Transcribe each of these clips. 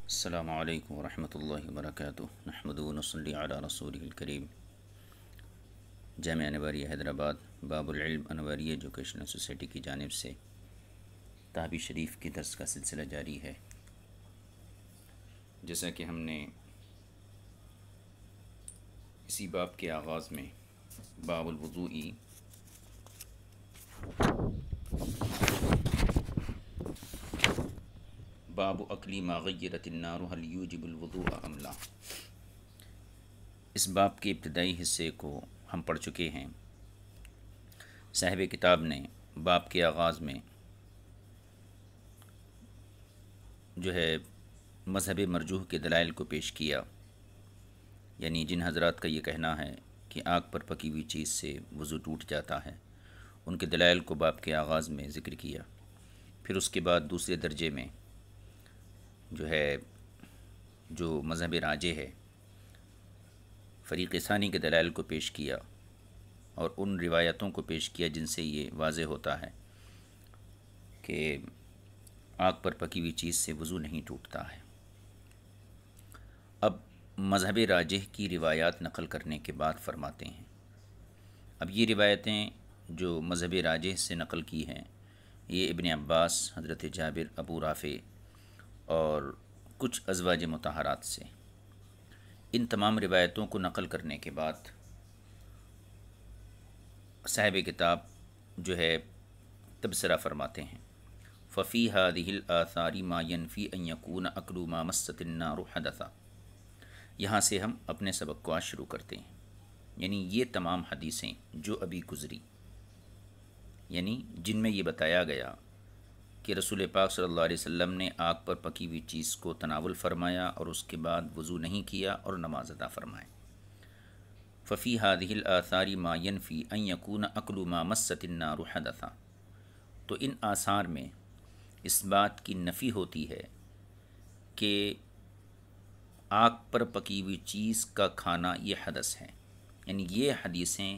السلام علیکم ورحمۃ اللہ وبرکاتہ نحمد ونصلی علی رسول الکریم۔ جامعہ انواریہ حیدرآباد باب العلم انواری ایجوکیشنل سوسائٹی کی جانب سے تحبی شریف کی درس کا سلسلہ جاری ہے۔ جیسا کہ ہم نے اسی باب کے آغاز میں باب الوضوء باب اکلی ما غیرت النار هل یوجب الوضوء ام لا، اس باب کے ابتدائی حصے کو ہم پڑھ چکے ہیں۔ صاحب کتاب نے باب کے آغاز میں جو ہے مذہب مرجوح کے دلائل کو پیش کیا، یعنی جن حضرات کا یہ کہنا ہے کہ آگ پر پکی ہوئی چیز سے وضو ٹوٹ جاتا ہے، ان کے دلائل کو باب کے آغاز میں ذکر کیا۔ پھر اس کے بعد دوسرے درجے میں جو مذہب راجح ہے، فریق ثانی کے دلائل کو پیش کیا اور ان روایتوں کو پیش کیا جن سے یہ واضح ہوتا ہے کہ آگ پر پکی ہوئی چیز سے وضو نہیں ٹوٹتا ہے۔ اب مذہب راجح کی روایات نقل کرنے کے بعد فرماتے ہیں، اب یہ روایتیں جو مذہب راجح سے نقل کی ہیں، یہ ابن عباس، حضرت جابر، ابو رافع اور کچھ ازواج مطہرات سے۔ ان تمام روایتوں کو نقل کرنے کے بعد صاحب کتاب جو ہے تبصرہ فرماتے ہیں، ففی هذه الآثار ما ينفي ان يكون اكل ما مست النار حدثا۔ یہاں سے ہم اپنے سبق کو آج شروع کرتے ہیں، یعنی یہ تمام حدیثیں جو ابھی گزری، یعنی جن میں یہ بتایا گیا کہ رسول پاک صلی اللہ علیہ وسلم نے آگ پر پکی ہوئی چیز کو تناول فرمایا اور اس کے بعد وضو نہیں کیا اور نماز ادا فرمائے۔ ففی هذه الآثار ما ينفي ان يكون اكل ما مست النار حدثا، تو ان آثار میں اس بات کی نفی ہوتی ہے کہ آگ پر پکی ہوئی چیز کا کھانا یہ حدث ہے، یعنی یہ حدیثیں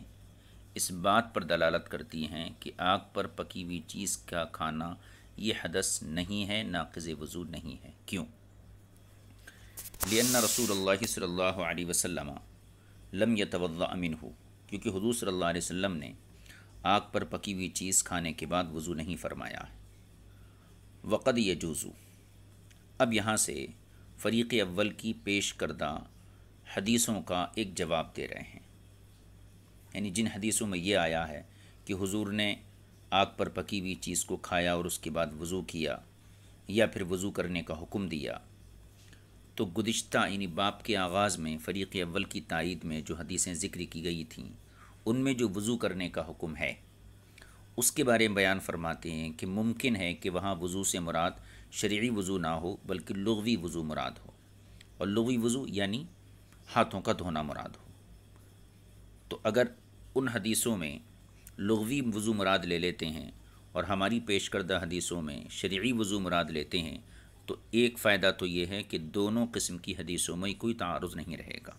اس بات پر دلالت کرتی ہیں کہ آگ پر پکی ہوئی چیز کا کھانا یہ حدث نہیں ہے، ناقض وضو نہیں ہے۔ کیوں؟ لأن رسول اللہ صلی اللہ علیہ وسلم لم يتوضأ منہ، کیونکہ حضور صلی اللہ علیہ وسلم نے آگ پر پکی ہوئی چیز کھانے کے بعد وضو نہیں فرمایا ہے۔ وقد یجوز، اب یہاں سے فریق اول کی پیش کردہ حدیثوں کا ایک جواب دے رہے ہیں، یعنی جن حدیثوں میں یہ آیا ہے کہ حضور نے آگ پر پکی ہوئی چیز کو کھایا اور اس کے بعد وضو کیا یا پھر وضو کرنے کا حکم دیا، تو گزشتہ یعنی باب کے آغاز میں فریق اول کی تائید میں جو حدیثیں ذکر کی گئی تھیں، ان میں جو وضو کرنے کا حکم ہے اس کے بارے میں بیان فرماتے ہیں کہ ممکن ہے کہ وہاں وضو سے مراد شرعی وضو نہ ہو بلکہ لغوی وضو مراد ہو، اور لغوی وضو یعنی ہاتھوں کا دھونا مراد ہو۔ تو اگر ان حدیثوں میں لغوی وضو مراد لے لیتے ہیں اور ہماری پیش کردہ حدیثوں میں شرعی وضو مراد لیتے ہیں، تو ایک فائدہ تو یہ ہے کہ دونوں قسم کی حدیثوں میں کوئی تعارض نہیں رہے گا۔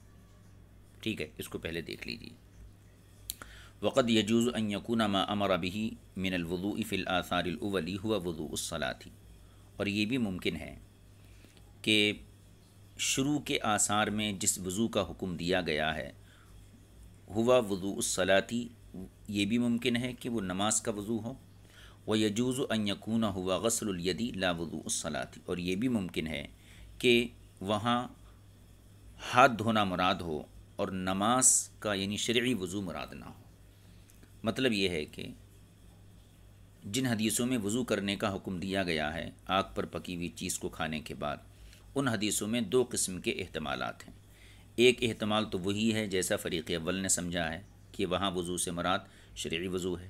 ٹھیک ہے، اس کو پہلے دیکھ لیجیے۔ وقد يجوز ان يكون ما امر به من الوضوء في الاثار الاول هو وضوء الصلاة، اور یہ بھی ممکن ہے کہ شروع کے آثار میں جس وضو کا حکم دیا گیا ہے ہوا وضوء الصلاة، یہ بھی ممکن ہے کہ وہ نماز کا وضو ہو۔ وَيَجُوزُ أَن يَكُونَ هُوَ غَسْلُ الْيَدِ لَا وُضُوءُ الصَّلَاةِ، اور یہ بھی ممکن ہے کہ وہاں ہاتھ دھونا مراد ہو اور نماز کا یعنی شرعی وضو مراد نہ ہو۔ مطلب یہ ہے کہ جن حدیثوں میں وضو کرنے کا حکم دیا گیا ہے آگ پر پکی ہوئی چیز کو کھانے کے بعد، ان حدیثوں میں دو قسم کے احتمالات ہیں۔ ایک احتمال تو وہی ہے جیسا فریق اول نے سمجھا ہے کہ وہاں وضو سے مراد شرعی وضو ہے،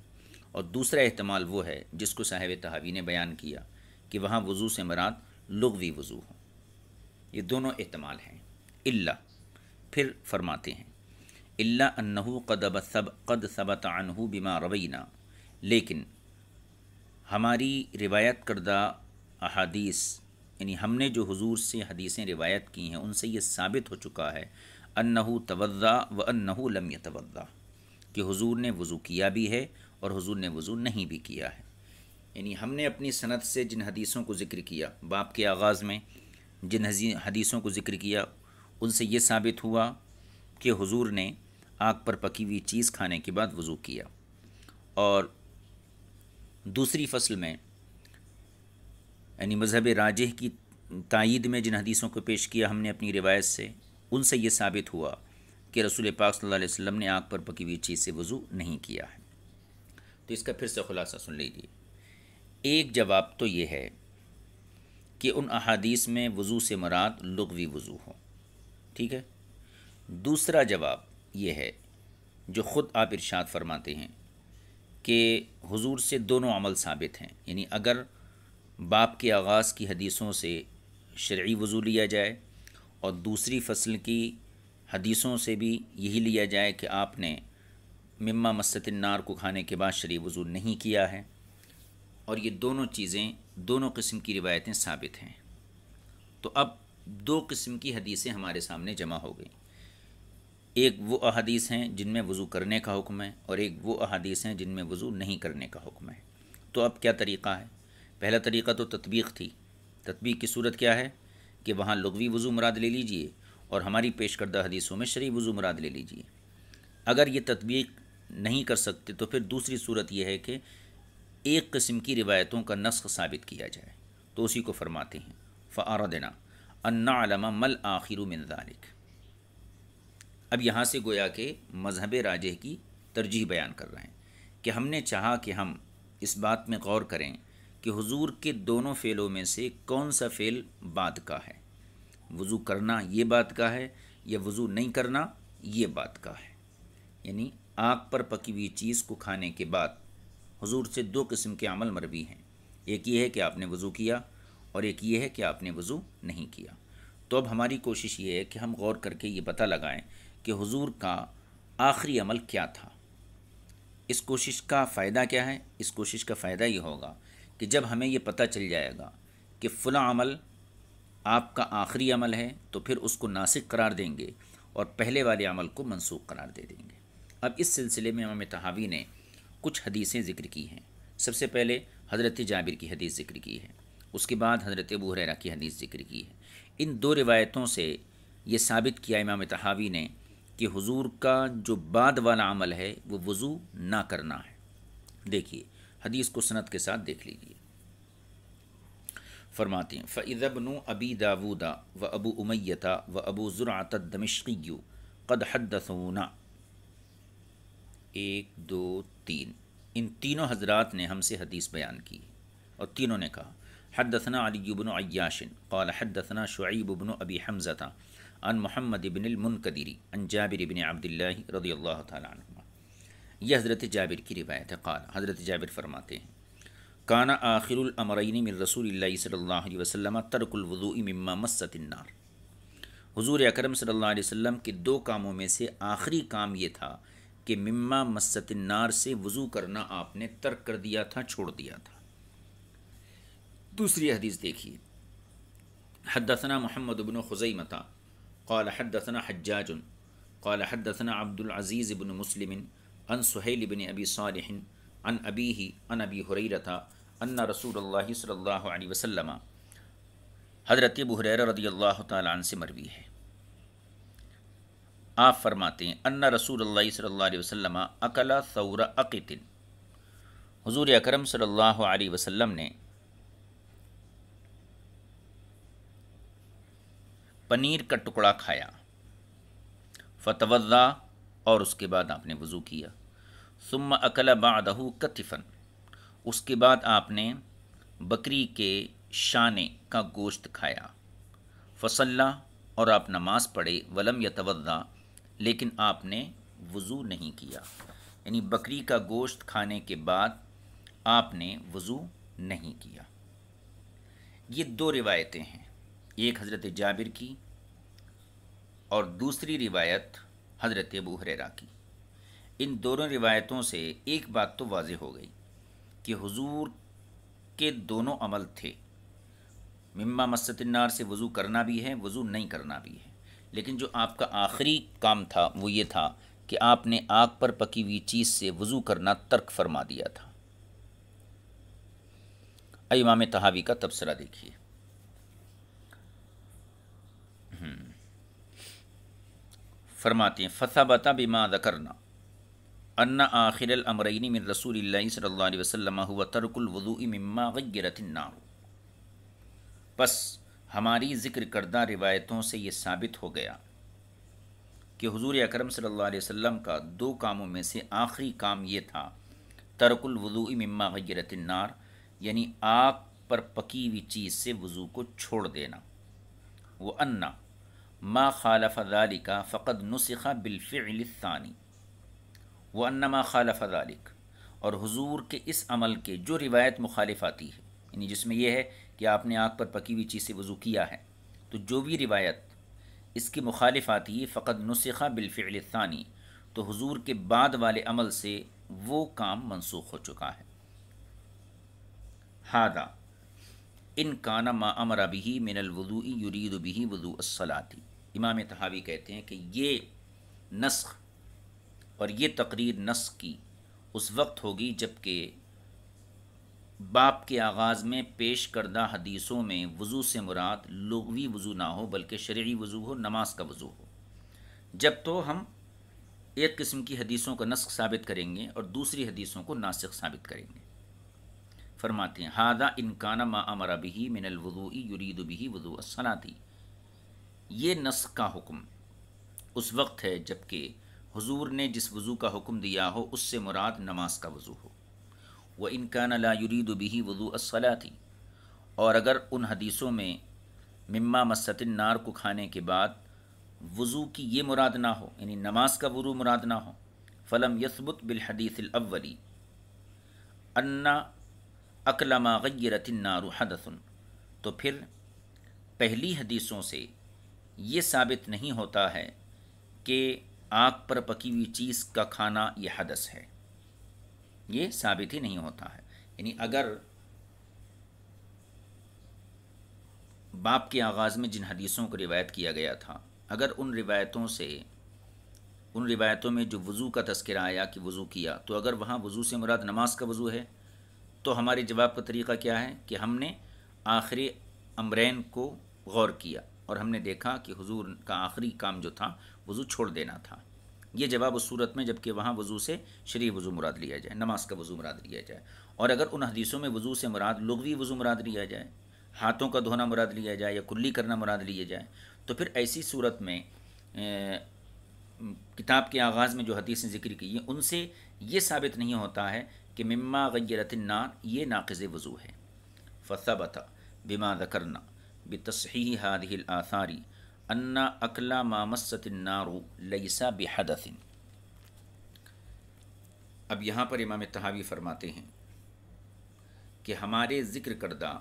اور دوسرا احتمال وہ ہے جس کو صاحب تحاوی نے بیان کیا کہ وہاں وضو سے مراد لغوی وضو ہو۔ یہ دونوں احتمال ہیں۔ الا، پھر فرماتے ہیں الا انہ قد ثبت عنہ بما روینا، لیکن ہماری روایت کردہ احادیث، یعنی ہم نے جو حضور سے حدیثیں روایت کی ہیں ان سے یہ ثابت ہو چکا ہے انہ توضا و انہ لم یتوضا، کہ حضور نے وضو کیا بھی ہے اور حضور نے وضو نہیں بھی کیا ہے۔ یعنی ہم نے اپنی سند سے جن حدیثوں کو ذکر کیا باب کے آغاز میں، جن حدیثوں کو ذکر کیا ان سے یہ ثابت ہوا کہ حضور نے آگ پر پکی ہوئی چیز کھانے کے بعد وضو کیا، اور دوسری فصل میں یعنی مذہب راجح کی تائید میں جن حدیثوں کو پیش کیا ہم نے اپنی روایت سے، ان سے یہ ثابت ہوا کہ رسول پاک صلی اللہ علیہ وسلم نے آگ پر پکی ہوئی چیز سے وضو نہیں کیا ہے۔ تو اس کا پھر سے خلاصہ سن لیجیے۔ ایک جواب تو یہ ہے کہ ان احادیث میں وضو سے مراد لغوی وضو ہو، ٹھیک ہے۔ دوسرا جواب یہ ہے جو خود آپ ارشاد فرماتے ہیں کہ حضور سے دونوں عمل ثابت ہیں، یعنی اگر باب کے آغاز کی حدیثوں سے شرعی وضو لیا جائے اور دوسری فصل کی حدیثوں سے بھی یہی لیا جائے کہ آپ نے مما مست النار کو کھانے کے بعد شرعی وضو نہیں کیا ہے، اور یہ دونوں چیزیں دونوں قسم کی روایتیں ثابت ہیں، تو اب دو قسم کی حدیثیں ہمارے سامنے جمع ہو گئیں۔ ایک وہ احادیث ہیں جن میں وضو کرنے کا حکم ہے، اور ایک وہ احادیث ہیں جن میں وضو نہیں کرنے کا حکم ہے۔ تو اب کیا طریقہ ہے؟ پہلا طریقہ تو تطبیق تھی۔ تطبیق کی صورت کیا ہے کہ وہاں لغوی وضو مراد لے لیجئے اور ہماری پیش کردہ حدیثوں میں شرعی وضو مراد لے لیجئے۔ اگر یہ تطبیق نہیں کر سکتے تو پھر دوسری صورت یہ ہے کہ ایک قسم کی روایتوں کا نسخ ثابت کیا جائے، تو اسی کو فرماتے ہیں فَأَرَدْنَا أَن نَعْلَمَ مَا الْآخِرُ مِنْ ذَلِكَ۔ اب یہاں سے گویا کہ مذہب راجح کی ترجیح بیان کر رہے ہیں کہ ہم نے چاہا کہ ہم اس بات میں غور کریں کہ حضور کے دونوں فعلوں میں سے کون سا فعل بعد کا ہے، وضو کرنا یہ بعد کا ہے یا وضو نہیں کرنا یہ بعد کا ہے۔ یعنی آگ پر پکی ہوئی چیز کو کھانے کے بعد حضور سے دو قسم کے عمل مروی ہیں، ایک یہ ہے کہ آپ نے وضو کیا اور ایک یہ ہے کہ آپ نے وضو نہیں کیا۔ تو اب ہماری کوشش یہ ہے کہ ہم غور کر کے یہ پتہ لگائیں کہ حضور کا آخری عمل کیا تھا۔ اس کوشش کا فائدہ کیا ہے؟ اس کوشش کا فائدہ یہ ہوگا کہ جب ہمیں یہ پتہ چل جائے گا کہ فلاں عمل آپ کا آخری عمل ہے تو پھر اس کو ناسخ قرار دیں گے اور پہلے والے عمل کو منسوخ قرار دے دیں گے۔ اب اس سلسلے میں امام طحاوی نے کچھ حدیثیں ذکر کی ہیں۔ سب سے پہلے حضرت جابر کی حدیث ذکر کی ہے، اس کے بعد حضرت ابو ہریرہ کی حدیث ذکر کی ہے۔ ان دو روایتوں سے یہ ثابت کیا امام طحاوی نے کہ حضور کا جو بعد والا عمل ہے وہ وضو نہ کرنا ہے۔ دیکھیے حدیث کو سند کے ساتھ دیکھ لیجیے۔ فرماتے ہیں فَإِذَا ابْنُ أَبِي دَاوُودَ وَأَبُو أُمَيَّةَ وَأَبُو زُرْعَةَ الدَّمِشْقِيُّ قَدْ حَدَّثُونَا، 1 2 3، ان تینوں حضرات نے ہم سے حدیث بیان کی اور تینوں نے کہا حدثنا علی بن عیاش قال حدثنا شعیب بن ابی حمزہ عن محمد بن المنکدر عن جابر بن عبداللہ رضی اللہ تعالی عنہما۔ یہ حضرت جابر کی روایت ہے۔ قال، حضرت جابر فرماتے ہیں کان آخر الامرین من رسول اللہ صلی اللہ علیہ وسلم ترک الوضوء مما مست النار۔ حضور اکرم صلی اللہ علیہ وسلم کے دو کاموں میں سے آخری کام یہ تھا کہ مما مست النار سے وضو کرنا آپ نے ترک کر دیا تھا، چھوڑ دیا تھا۔ دوسری حدیث دیکھیے، حدثنا محمد بن خزیمہ قال حدثنا حجاج قال حدثنا عبد العزیز بن مسلم عن سہیل بن ابی صالح عن ابیہ عن ابی ہریرہ ان رسول اللہ صلی اللہ علیہ وسلم، حضرت ابو ہریرہ رضی اللہ تعالی عنہ سے مروی ہے، آپ فرماتے ہیں ان رسول اللہ صلی اللہ علیہ وسلم اکل ثور اقط، حضور اکرم صلی اللہ علیہ وسلم نے پنیر کا ٹکڑا کھایا، فتوضا، اور اس کے بعد آپ نے وضو کیا، ثم اکل بعدہ کتفا، اس کے بعد آپ نے بکری کے شانے کا گوشت کھایا، فصلی، اور آپ نماز پڑھے، ولم یتوضا، لیکن آپ نے وضو نہیں کیا، یعنی بکری کا گوشت کھانے کے بعد آپ نے وضو نہیں کیا۔ یہ دو روایتیں ہیں، ایک حضرت جابر کی اور دوسری روایت حضرت ابو ہریرہ کی۔ ان دونوں روایتوں سے ایک بات تو واضح ہو گئی کہ حضور کے دونوں عمل تھے، مما مست النار سے وضو کرنا بھی ہے، وضو نہیں کرنا بھی ہے، لیکن جو آپ کا آخری کام تھا وہ یہ تھا کہ آپ نے آگ پر پکی ہوئی چیز سے وضو کرنا ترک فرما دیا تھا۔ امام طحاوی کا تبصرہ دیکھیے، فرماتے ہیں فثبت بما ذکرنا ان آخر الامرین من رسول اللہ صلی اللہ علیہ وسلم هو ترک الوضوء مما غیرت النار، پس ہماری ذکر کردہ روایتوں سے یہ ثابت ہو گیا کہ حضور اکرم صلی اللہ علیہ وسلم کا دو کاموں میں سے آخری کام یہ تھا ترک الوضوء مما غیرت النار، یعنی آگ پر پکی ہوئی چیز سے وضو کو چھوڑ دینا، وَأَنَّ مَا خَالَفَ ذَلِكَ فَقَدْ نُسِخَ بِالْفِعْلِ الثَّانِي، وَأَنَّ مَا خَالَفَ ذَلِكَ، اور حضور کے اس عمل کے جو روایت مخالف آتی ہے، یعنی جس میں یہ ہے کہ آپ نے آگ پر پکی ہوئی چیز سے وضو کیا ہے، تو جو بھی روایت اس کی مخالف آتی ہے فقد نسخ بالفعل الثانی، تو حضور کے بعد والے عمل سے وہ کام منسوخ ہو چکا ہے۔ ھذا ان کان ما امر به من الوضوء یرید به وضوء الصلاۃ، امام طحاوی کہتے ہیں کہ یہ نسخ اور یہ تقریر نسخ کی اس وقت ہوگی جب کہ باب کے آغاز میں پیش کردہ حدیثوں میں وضو سے مراد لغوی وضو نہ ہو بلکہ شرعی وضو ہو، نماز کا وضو ہو۔ جب تو ہم ایک قسم کی حدیثوں کا نسخ ثابت کریں گے اور دوسری حدیثوں کو ناسخ ثابت کریں گے۔ فرماتے ہیں ھذا ان کان ما امر به من الوضوء یرید به وضوء الصلاۃ، یہ نسخ کا حکم اس وقت ہے جب کہ حضور نے جس وضو کا حکم دیا ہو اس سے مراد نماز کا وضو ہو۔ وَإِن كَانَ لَا يُرِيدُ بِهِ وُضُوءَ الصَّلَاةِ، اور اگر ان حدیثوں میں مما مست النار کو کھانے کے بعد وضو کی یہ مراد نہ ہو، یعنی نماز کا وضو مراد نہ ہو، فلم يثبت بالحدیث الاولی ان اکل ما غیرت النار حدث، تو پھر پہلی حدیثوں سے یہ ثابت نہیں ہوتا ہے کہ آگ پر پکی ہوئی چیز کا کھانا یہ حدث ہے، یہ ثابت ہی نہیں ہوتا ہے۔ یعنی اگر باب کے آغاز میں جن حدیثوں کو روایت کیا گیا تھا، اگر ان روایتوں میں جو وضو کا تذکرہ آیا کہ وضو کیا، تو اگر وہاں وضو سے مراد نماز کا وضو ہے تو ہمارے جواب کا طریقہ کیا ہے کہ ہم نے آخری امرین کو غور کیا اور ہم نے دیکھا کہ حضور کا آخری کام جو تھا وضو چھوڑ دینا تھا۔ یہ جواب اس صورت میں جب کہ وہاں وضو سے شرعی وضو مراد لیا جائے، نماز کا وضو مراد لیا جائے، اور اگر ان حدیثوں میں وضو سے مراد لغوی وضو مراد لیا جائے، ہاتھوں کا دھونا مراد لیا جائے یا کلی کرنا مراد لیا جائے، تو پھر ایسی صورت میں کتاب کے آغاز میں جو حدیثیں ذکر کی ہیں ان سے یہ ثابت نہیں ہوتا ہے کہ مما غیرت النار یہ ناقض وضو ہے۔ فثبت بما ذکرنا بتصحیح هذه الآثار ان اکل ما مست النار لیس بحدث۔ اب یہاں پر امام طحاوی فرماتے ہیں کہ ہمارے ذکر کردہ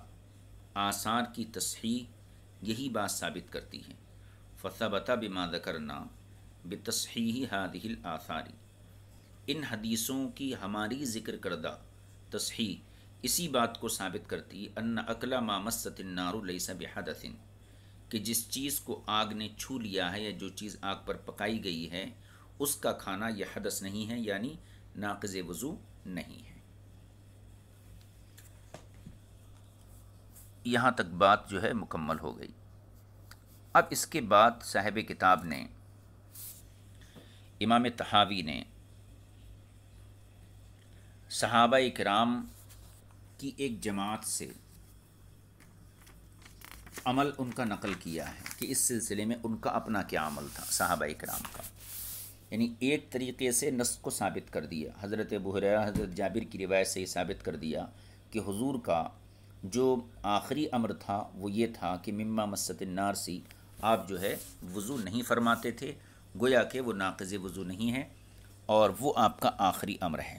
آثار کی تصحیح یہی بات ثابت کرتی ہے۔ فثبت بما ذکرنا بتصحیح هذه الآثار، ان حدیثوں کی ہماری ذکر کردہ تصحیح اسی بات کو ثابت کرتی ان اکل ما مست النار لیس بحدث، کہ جس چیز کو آگ نے چھو لیا ہے یا جو چیز آگ پر پکائی گئی ہے اس کا کھانا یہ حدث نہیں ہے، یعنی ناقض وضو نہیں ہے۔ یہاں تک بات جو ہے مکمل ہو گئی۔ اب اس کے بعد صاحب کتاب نے، امام طحاوی نے صحابہ کرام کی ایک جماعت سے عمل ان کا نقل کیا ہے کہ اس سلسلے میں ان کا اپنا کیا عمل تھا صحابہ کرام کا، یعنی ایک طریقے سے نص کو ثابت کر دیا۔ حضرت ابو ہریرہ حضرت جابر کی روایت سے یہ ثابت کر دیا کہ حضور کا جو آخری امر تھا وہ یہ تھا کہ مما مست النار سی آپ جو ہے وضو نہیں فرماتے تھے، گویا کہ وہ ناقض وضو نہیں ہے اور وہ آپ کا آخری امر ہے۔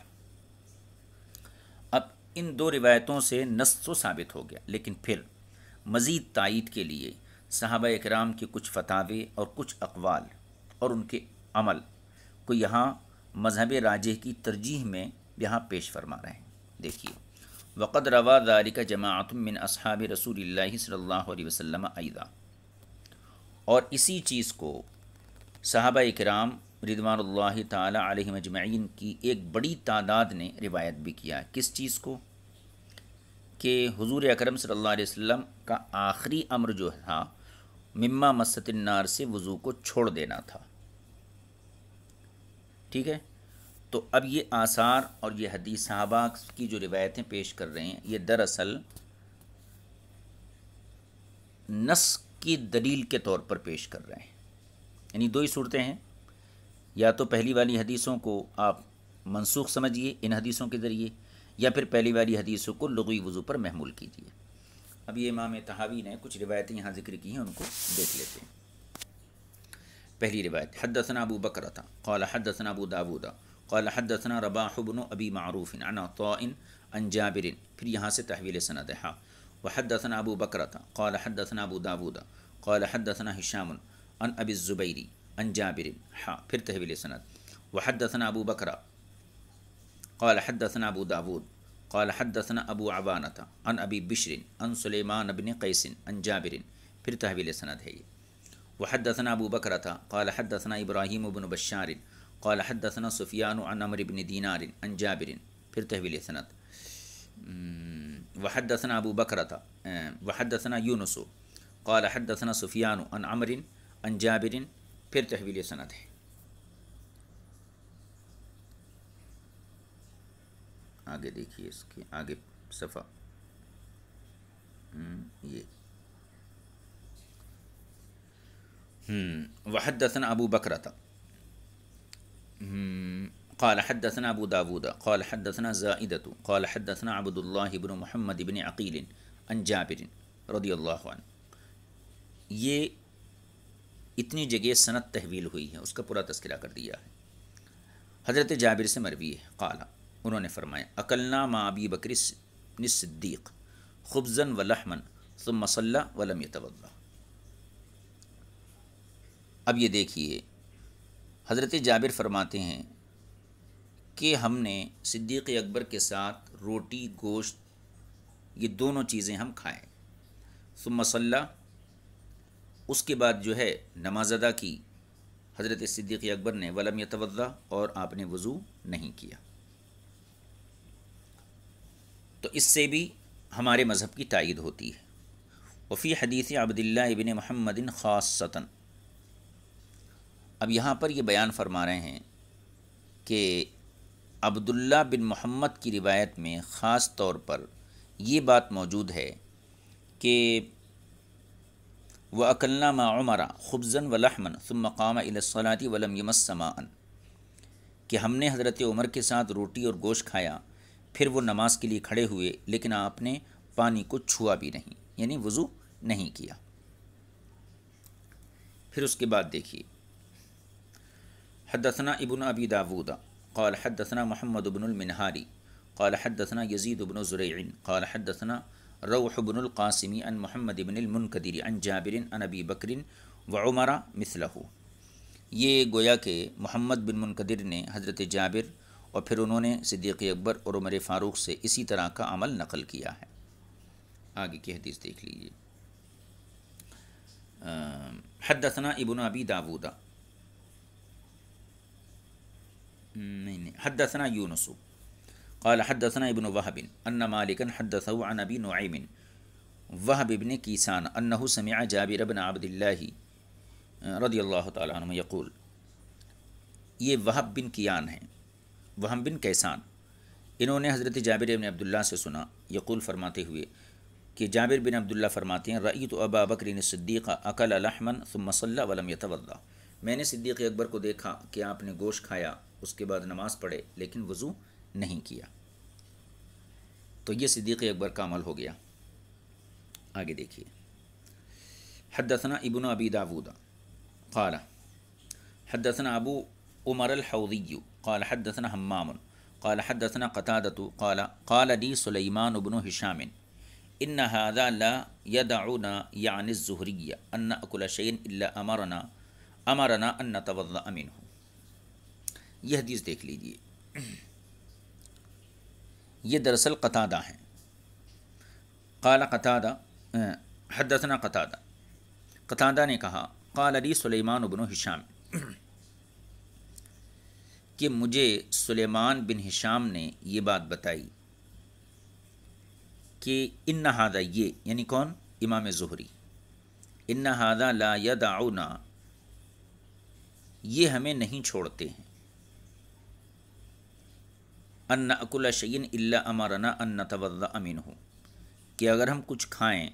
اب ان دو روایتوں سے نص تو ثابت ہو گیا، لیکن پھر مزید تائید کے لیے صحابہ اکرام کے کچھ فتاوے اور کچھ اقوال اور ان کے عمل کو یہاں مذہب راجح کی ترجیح میں یہاں پیش فرما رہے ہیں۔ دیکھیے وقد روا ذلك جماعت من اصحاب رسول اللہ صلی اللہ علیہ وسلم ایضا، اور اسی چیز کو صحابہ اکرام رضوان اللہ تعالی علیہم اجمعین کی ایک بڑی تعداد نے روایت بھی کیا ہے۔ کس چیز کو؟ کہ حضور اکرم صلی اللہ علیہ وسلم کا آخری امر جو تھا مما مست النار سے وضو کو چھوڑ دینا تھا۔ ٹھیک ہے، تو اب یہ آثار اور یہ حدیث صحابہ کی جو روایتیں پیش کر رہے ہیں یہ دراصل نص کی دلیل کے طور پر پیش کر رہے ہیں. یعنی دو ہی صورتیں ہیں، یا تو پہلی والی حدیثوں کو آپ منسوخ سمجھیے ان حدیثوں کے ذریعے، یا پھر پہلی والی حدیثوں کو لغوی وضو پر محمول کیجیے. اب یہ امام طحاوی نے کچھ روایتیں یہاں ذکر کی ہیں، ان کو دیکھ لیتے ہیں. پہلی روایت حدثنا ابو بکرۃ قال حدثنا ابو داود قال حدثنا رباح بن ابی معروف عن عطاء عن جابر، پھر یہاں سے تحویل سند ہے. وحدثنا ابو بکرۃ قال حدثنا ابو داود قال حدثنا هشام عن ابی الزبیر عن جابر، پھر تحویل سند. وحدثنا ابو بکر قال حدثنا ابو داود قال حدثنا ابو عوانة عن ابی بشر عن سلیمان بن قیس عن جابر، پھر تحویل سند ہے یہ. وحدثنا ابو بکرۃ قال حدثنا ابراہیم بن بشار قال حدثنا سفیان عن عمرو بن دینار عن جابر، پھر تحویل سند. وحدثنا ابو بکرۃ وحدثنا یونس قال حدثنا سفیان عن عمرو عن جابر، پھر تحویل سند ہے. آگے دیکھیے اس کے آگے صفحہ یہ وحدثنا ابو بکرۃ قال حدثنا ابو داود قال حدثنا زائدۃ قال حدثنا عبد الله بن محمد بن عقیل عن جابر رضی اللہ عنہ. یہ اتنی جگہ سند تحویل ہوئی ہے، اس کا پورا تذکرہ کر دیا ہے. حضرت جابر سے مروی ہے، قال انہوں نے فرمایا اکلنا مع ابی بکر الصدیق خبزا ولحما ثم صلی ولم یتوضا. اب یہ دیکھیے حضرت جابر فرماتے ہیں کہ ہم نے صدیق اکبر کے ساتھ روٹی گوشت یہ دونوں چیزیں ہم کھائیں. ثم صلی، اس کے بعد جو ہے نماز ادا کی حضرت صدیق اکبر نے، ولم یتوضا، اور آپ نے وضو نہیں کیا. تو اس سے بھی ہمارے مذہب کی تائید ہوتی ہے. وفی حدیث عبداللہ ابن محمد خاصتاً، اب یہاں پر یہ بیان فرما رہے ہیں کہ عبداللہ بن محمد کی روایت میں خاص طور پر یہ بات موجود ہے کہ وَأَكَلْنَا مَعَ عُمَرَ خُبْزًا وَلَحْمًا ثُمَّ قَامَ إِلَى الصَّلَاةِ وَلَمْ يَمَسَّ مَاءً، کہ ہم نے حضرت عمر کے ساتھ روٹی اور گوشت کھایا، پھر وہ نماز کے لیے کھڑے ہوئے لیکن آپ نے پانی کو چھوا بھی نہیں، یعنی وضو نہیں کیا. پھر اس کے بعد دیکھیے حدثنا ابن ابی داود قال حدثنا محمد بن المنہاری قال حدثنا یزید بن زریع قال حدثنا روح بن القاسم عن محمد بن المنکدر عن جابر عن ابی بکر وعمر مثلہ. یہ گویا کہ محمد بن منکدر نے حضرت جابر اور پھر انہوں نے صدیق اکبر اور عمر فاروق سے اسی طرح کا عمل نقل کیا ہے. آگے کی حدیث دیکھ لیجیے. حدثنا ابن ابی داود حدثنا یونس قال حدثنا ابن وهب ان مالکا حدثه عن ابی نعیم وهب بن کیسان انه سمع جابر بن عبد اللہ رضی اللہ تعالی عنہ یقول. یہ وہب بن کیان ہیں، وہب بن کیسان، انہوں نے حضرت جابر بن عبداللہ سے سنا یقول فرماتے ہوئے کہ جابر بن عبداللہ فرماتے ہیں رأیت ابا بکر الصدیق اکل لحما ثم صلی ولم یتوضا، میں نے صدیق اکبر کو دیکھا کہ آپ نے گوشت کھایا، اس کے بعد نماز پڑھے لیکن وضو نہیں کیا. تو یہ صدیق اکبر کا عمل ہو گیا. آگے دیکھیے حدثنا ابن ابی داود قال حدثنا ابو عمر الحوضی قال حدثنا حمام قال حدثنا قتادة قال لي سليمان بن هشام ان هذا لا يدعنا يعني الزهري ان نأكل شيئا الا امرنا ان نتوضأ منه. یہ حدیث دیکھ لیجیے، یہ دراصل قتادہ ہیں. قال قتادہ حدثنا قتادہ نے کہا قال لي سلیمان بن ہشام، کہ مجھے سلیمان بن ہشام نے یہ بات بتائی کہ ان ھذا، یہ یعنی کون؟ امام زہری. ان ھذا لا یدعنا، یہ ہمیں نہیں چھوڑتے ہیں. ان نأکل شیئا الا امرنا ان نتوضأ منہ، کہ اگر ہم کچھ کھائیں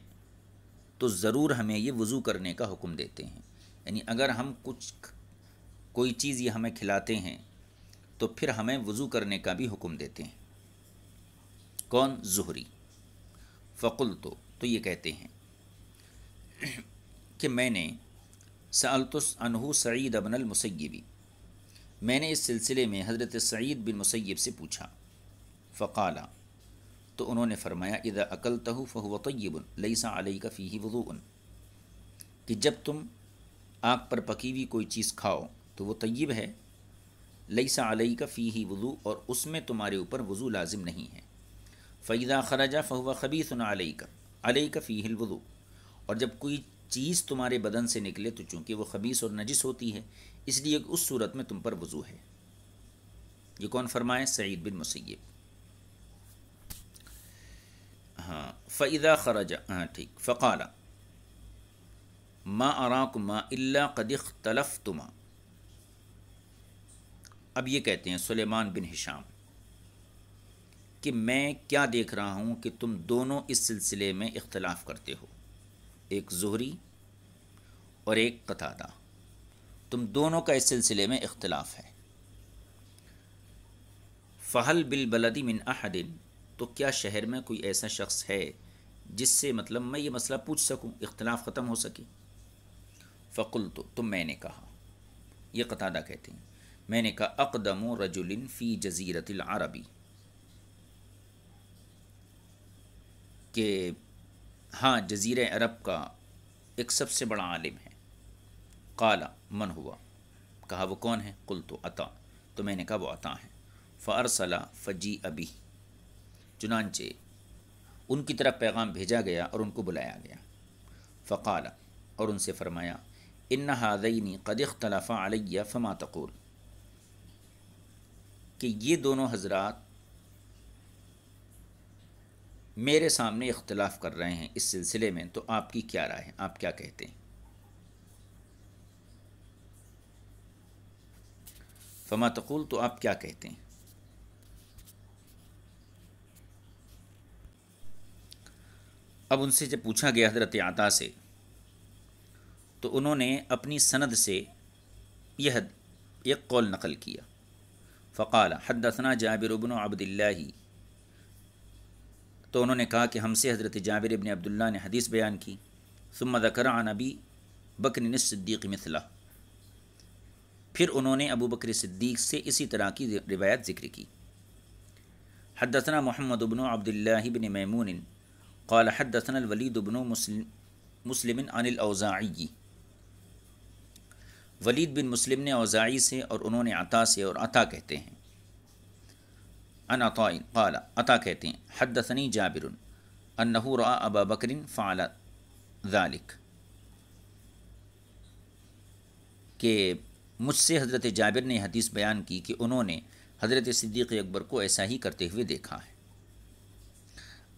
تو ضرور ہمیں یہ وضو کرنے کا حکم دیتے ہیں، یعنی اگر ہم کوئی چیز یہ ہمیں کھلاتے ہیں تو پھر ہمیں وضو کرنے کا بھی حکم دیتے ہیں۔ کون؟ زہری۔ فقلت، تو یہ کہتے ہیں کہ میں نے سألت عنہ سعید بن المسیب، میں نے اس سلسلے میں حضرت سعید بن مسیب سے پوچھا، فقالا، تو انہوں نے فرمایا اذا اکلتہ فہو طیب لیس علیک فیہ وضوء، کہ جب تم آگ پر پکی ہوئی کوئی چیز کھاؤ تو وہ طیب ہے، لیس علیک فیہ وضوء، اور اس میں تمہارے اوپر وضو لازم نہیں ہے، فاذا خرج فہو خبیث علیک علیک فیہ الوضوء، اور جب کوئی چیز تمہارے بدن سے نکلے تو چونکہ وہ خبیث اور نجس ہوتی ہے، اس لیے اس صورت میں تم پر وضو ہے۔ یہ کون فرمائے؟ سعید بن مسیب۔ ہاں، فاذا خرج، ہاں ٹھیک، فقال ما اراکما الا قد اختلفتما، اب یہ کہتے ہیں سلیمان بن ہشام کہ میں کیا دیکھ رہا ہوں کہ تم دونوں اس سلسلے میں اختلاف کرتے ہو، ایک زہری اور ایک قتادہ، تم دونوں کا اس سلسلے میں اختلاف ہے۔ فہل بالبلد من احد، تو کیا شہر میں کوئی ایسا شخص ہے جس سے مطلب میں یہ مسئلہ پوچھ سکوں، اختلاف ختم ہو سکے؟ فقلت، تو میں نے کہا، یہ قتادہ کہتے ہیں، میں نے کہا اقدم رجل فی جزیرۃ العربی، کہ ہاں جزیرہ عرب کا ایک سب سے بڑا عالم ہے۔ قال من ہوا، کہا وہ کون ہے؟ قلت عطا، تو میں نے کہا وہ عطا ہیں۔ فارسل فجیء بہ، چنانچہ ان کی طرف پیغام بھیجا گیا اور ان کو بلایا گیا۔ فقال، اور ان سے فرمایا، ان ھذین قد اختلفا علی فما تقول، کہ یہ دونوں حضرات میرے سامنے اختلاف کر رہے ہیں اس سلسلے میں، تو آپ کی کیا رائے ہے، آپ کیا کہتے ہیں؟ فما تقول، تو آپ کیا کہتے ہیں؟ اب ان سے جب پوچھا گیا حضرت عطا سے، تو انہوں نے اپنی سند سے یہ ایک قول نقل کیا۔ فقال حدثنا جابر بن عبد اللہ، تو انہوں نے کہا کہ ہم سے حضرت جابر بن عبداللہ نے حدیث بیان کی۔ ثم ذکر عن ابی بکر الصدیق مثلہ، پھر انہوں نے ابو بکر صدیق سے اسی طرح کی روایت ذکر کی۔ حدثنا محمد بن عبد اللہ بن میمون قال حدثنا الولید بن مسلم عن الاوزاعی، ولید بن مسلم نے اوزاعی سے، اور انہوں نے عطا سے، اور عطا کہتے ہیں ان عطاء قال، عطا کہتے ہیں حدثنی جابر انہ رأى ابا بکر فعل ذلك، کہ مجھ سے حضرت جابر نے حدیث بیان کی کہ انہوں نے حضرت صدیق اکبر کو ایسا ہی کرتے ہوئے دیکھا ہے۔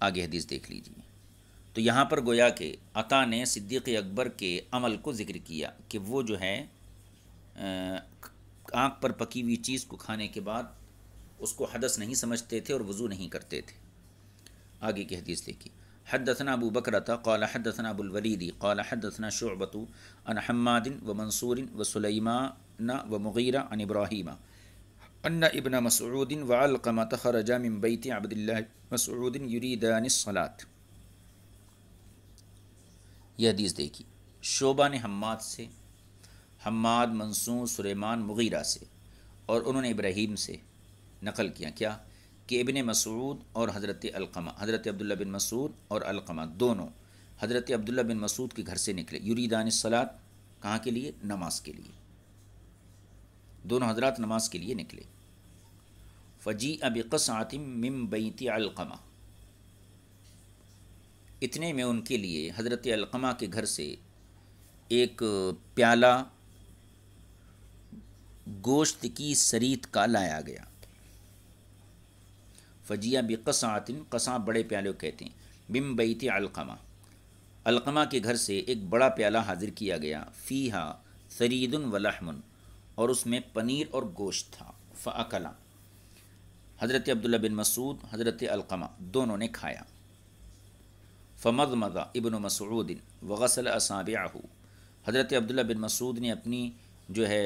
آگے حدیث دیکھ لیجیے۔ تو یہاں پر گویا کہ عطا نے صدیق اکبر کے عمل کو ذکر کیا کہ وہ جو ہے آنکھ پر پکی ہوئی چیز کو کھانے کے بعد اس کو حدث نہیں سمجھتے تھے اور وضو نہیں کرتے تھے۔ آگے کی حدیث دیکھیے۔ حدثنا ابو بکرۃ قال حدثنا ابو الولید قال حدثنا شعبۃ عن حماد ومنصور وسلیمان ومغیرہ عن ابراہیم ان ابن مسعود وعلقمۃ خرجا من بیت عبد اللہ مسعود یریدان الصلاۃ۔ یہ حدیث دیکھی، شعبہ نے حماد سے، حماد، منصور، سلیمان، مغیرہ سے، اور انہوں نے ابراہیم سے نقل کیا کیا کہ ابن مسعود اور حضرت علقمہ، حضرت عبداللہ بن مسعود اور علقمہ دونوں حضرت عبداللہ بن مسعود کے گھر سے نکلے، یریدان الصلاۃ، کہاں کے لیے؟ نماز کے لیے، دونوں حضرات نماز کے لیے نکلے۔ فجیء بقصعۃ من بیت علقمہ، اتنے میں ان کے لیے حضرت علقمہ کے گھر سے ایک پیالہ گوشت کی سریت کا لایا گیا۔ فجیع بقصعۃ، قصع بڑے پیالے کہتے ہیں، من بیت علقمہ، علقمہ کے گھر سے ایک بڑا پیالہ حاضر کیا گیا، فیہا ثرید ولحم، اور اس میں پنیر اور گوشت تھا۔ فاکلا، حضرت عبداللہ بن مسعود، حضرت علقمہ دونوں نے کھایا۔ فمضمض ابن مسعود وغسل اصابعہ، حضرت عبداللہ بن مسعود نے اپنی جو ہے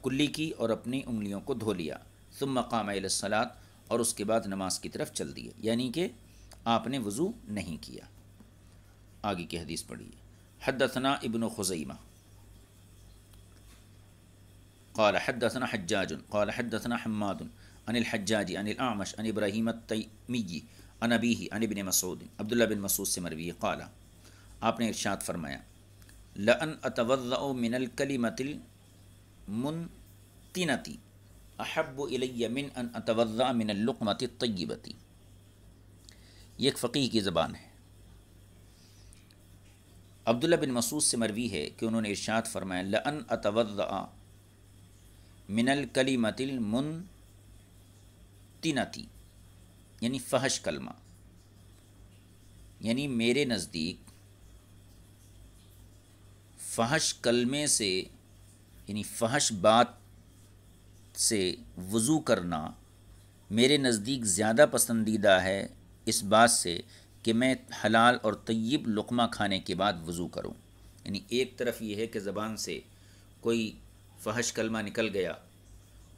کلی کی اور اپنی انگلیوں کو دھو لیا۔ ثم قام الی الصلاۃ، اور اس کے بعد نماز کی طرف چل دیے، یعنی کہ آپ نے وضو نہیں کیا۔ آگے کی حدیث پڑھیے۔ حدثنا ابن خزیمہ قال حدثنا حجاج قال حدثنا حماد عن الحجاج عن الاعمش عن ابراہیم التیمی عن ابیہ عن ابن مسعود، عبداللہ بن مسعود سے مروی ہے، قال آپ نے ارشاد فرمایا لأن اتوضأ من الکلمۃ المنتنۃ احب الی من ان اتوضأ من اللقمۃ الطیبۃ۔ یہ ایک فقیہ کی زبان ہے۔ عبداللہ بن مسعود سے مروی ہے کہ انہوں نے ارشاد فرمایا لأن اتوضأ من الکلمۃ المنتنۃ، یعنی فحش کلمہ، یعنی میرے نزدیک فحش کلمے سے، یعنی فحش بات سے وضو کرنا میرے نزدیک زیادہ پسندیدہ ہے اس بات سے کہ میں حلال اور طیب لقمہ کھانے کے بعد وضو کروں۔ یعنی ایک طرف یہ ہے کہ زبان سے کوئی فحش کلمہ نکل گیا،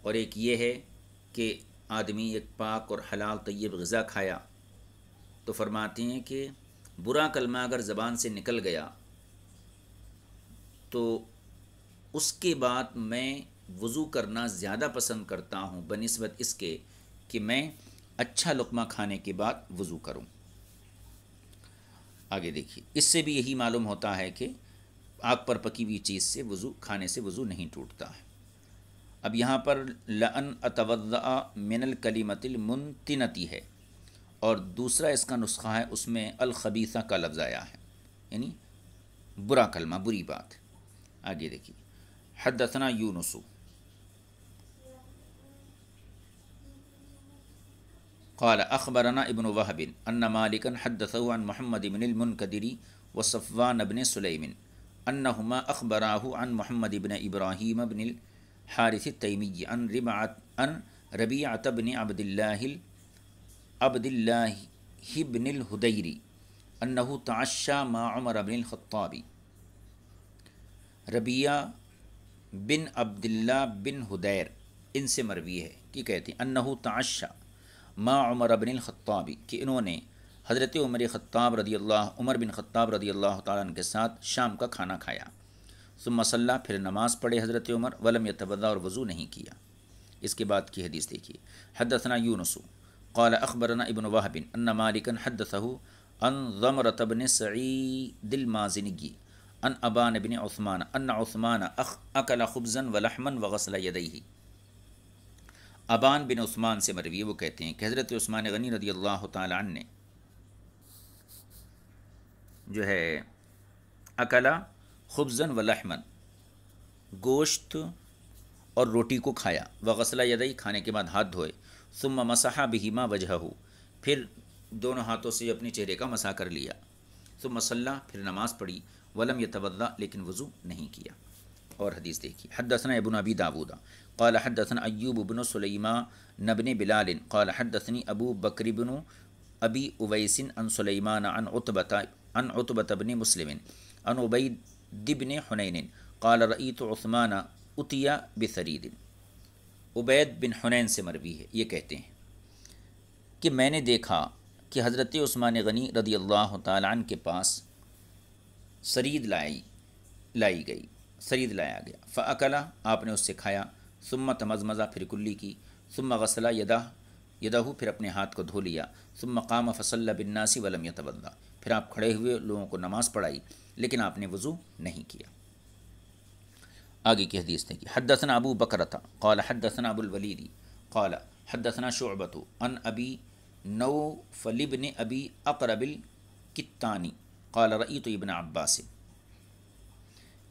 اور ایک یہ ہے کہ آدمی ایک پاک اور حلال طیب غذا کھایا، تو فرماتے ہیں کہ برا کلمہ اگر زبان سے نکل گیا تو اس کے بعد میں وضو کرنا زیادہ پسند کرتا ہوں بنسبت اس کے کہ میں اچھا لقمہ کھانے کے بعد وضو کروں۔ آگے دیکھیے، اس سے بھی یہی معلوم ہوتا ہے کہ آگ پر پکی ہوئی چیز سے وضو کھانے سے وضو نہیں ٹوٹتا ہے۔ اب یہاں پر لأن اتوضأ من الکلمۃ المنتنۃ ہے، اور دوسرا اس کا نسخہ ہے، اس میں الخبیثہ کا لفظ آیا ہے، یعنی برا کلمہ، بری بات۔ آگے دیکھیے، حدثنا یونس قال اخبرنا ابن وهب ان مالكا حدثه عن محمد بن المنكدر وصفوان بن سليم انهما اخبراه عن محمد بن ابراهيم بن الحارث التيمي عن ربيعة بن عبد الله بن الهدير انه تعشى مع عمر بن الخطاب۔ ربیعہ بن عبداللہ بن حدیر ان سے مروی ہے کہ کہتے ہیں انہو تعشى مع عمر بن الخطاب، کہ انہوں نے حضرت عمر بن خطاب رضی اللہ تعالیٰ عنہ کے ساتھ شام کا کھانا کھایا۔ ثم صلی، پھر نماز پڑھے حضرت عمر، ولم یتوضأ، اور وضو نہیں کیا۔ اس کے بعد کی حدیث دیکھیے۔ حدثنا یونس قال اخبرنا ابن وهب ان مالكا حدثه عن ضمرة بن سعید المازنی ان ابان بن عثمان ان عثمان اکل خبزا ولحما وغسل یدیہ۔ ابان بن عثمان سے مروی، وہ کہتے ہیں کہ حضرت عثمان غنی رضی اللہ تعالی عنہ نے جو ہے اکلا خبزا ولحما، گوشت اور روٹی کو کھایا، وغسل یدیہ، کھانے کے بعد ہاتھ دھوئے، ثم مسح بہما وجہہ، پھر دونوں ہاتھوں سے اپنے چہرے کا مسح کر لیا، ثم صلی، پھر نماز پڑھی، ولم یتوضأ، لیکن وضو نہیں کیا۔ اور حدیث دیکھیے۔ حدثنا ابن ابی داود قال حدثنا ایوب بن سلیمان بن بلال قال حدثني ابو بکر بن ابی اویس عن سلیمان عن عتبۃ بن مسلم عن عبید بن حنین قال رأیت عثمان اتی بثرید۔ عبید بن حنین سے مروی ہے، یہ کہتے ہیں کہ میں نے دیکھا کہ حضرت عثمان غنی رضی اللہ تعالیٰ عنہ کے پاس سرید لائی گئی، سرید لایا گیا، فاکلا، آپ نے اس سے کھایا، ثم تمزمزہ، پھر کلی کی، ثم غسل یدہ، پھر اپنے ہاتھ کو دھو لیا، ثم قام فصلی بالناس ولم یتوضأ، پھر آپ کھڑے ہوئے لوگوں کو نماز پڑھائی، لیکن آپ نے وضو نہیں کیا۔ آگے کی حدیث دیکھیے۔ حدثنا ابو بکرۃ قال حدثنا ابو الولید قال حدثنا شعبۃ عن ابی نوفل بن ابی اقرب الکتانی قال رأیت ابن عباس،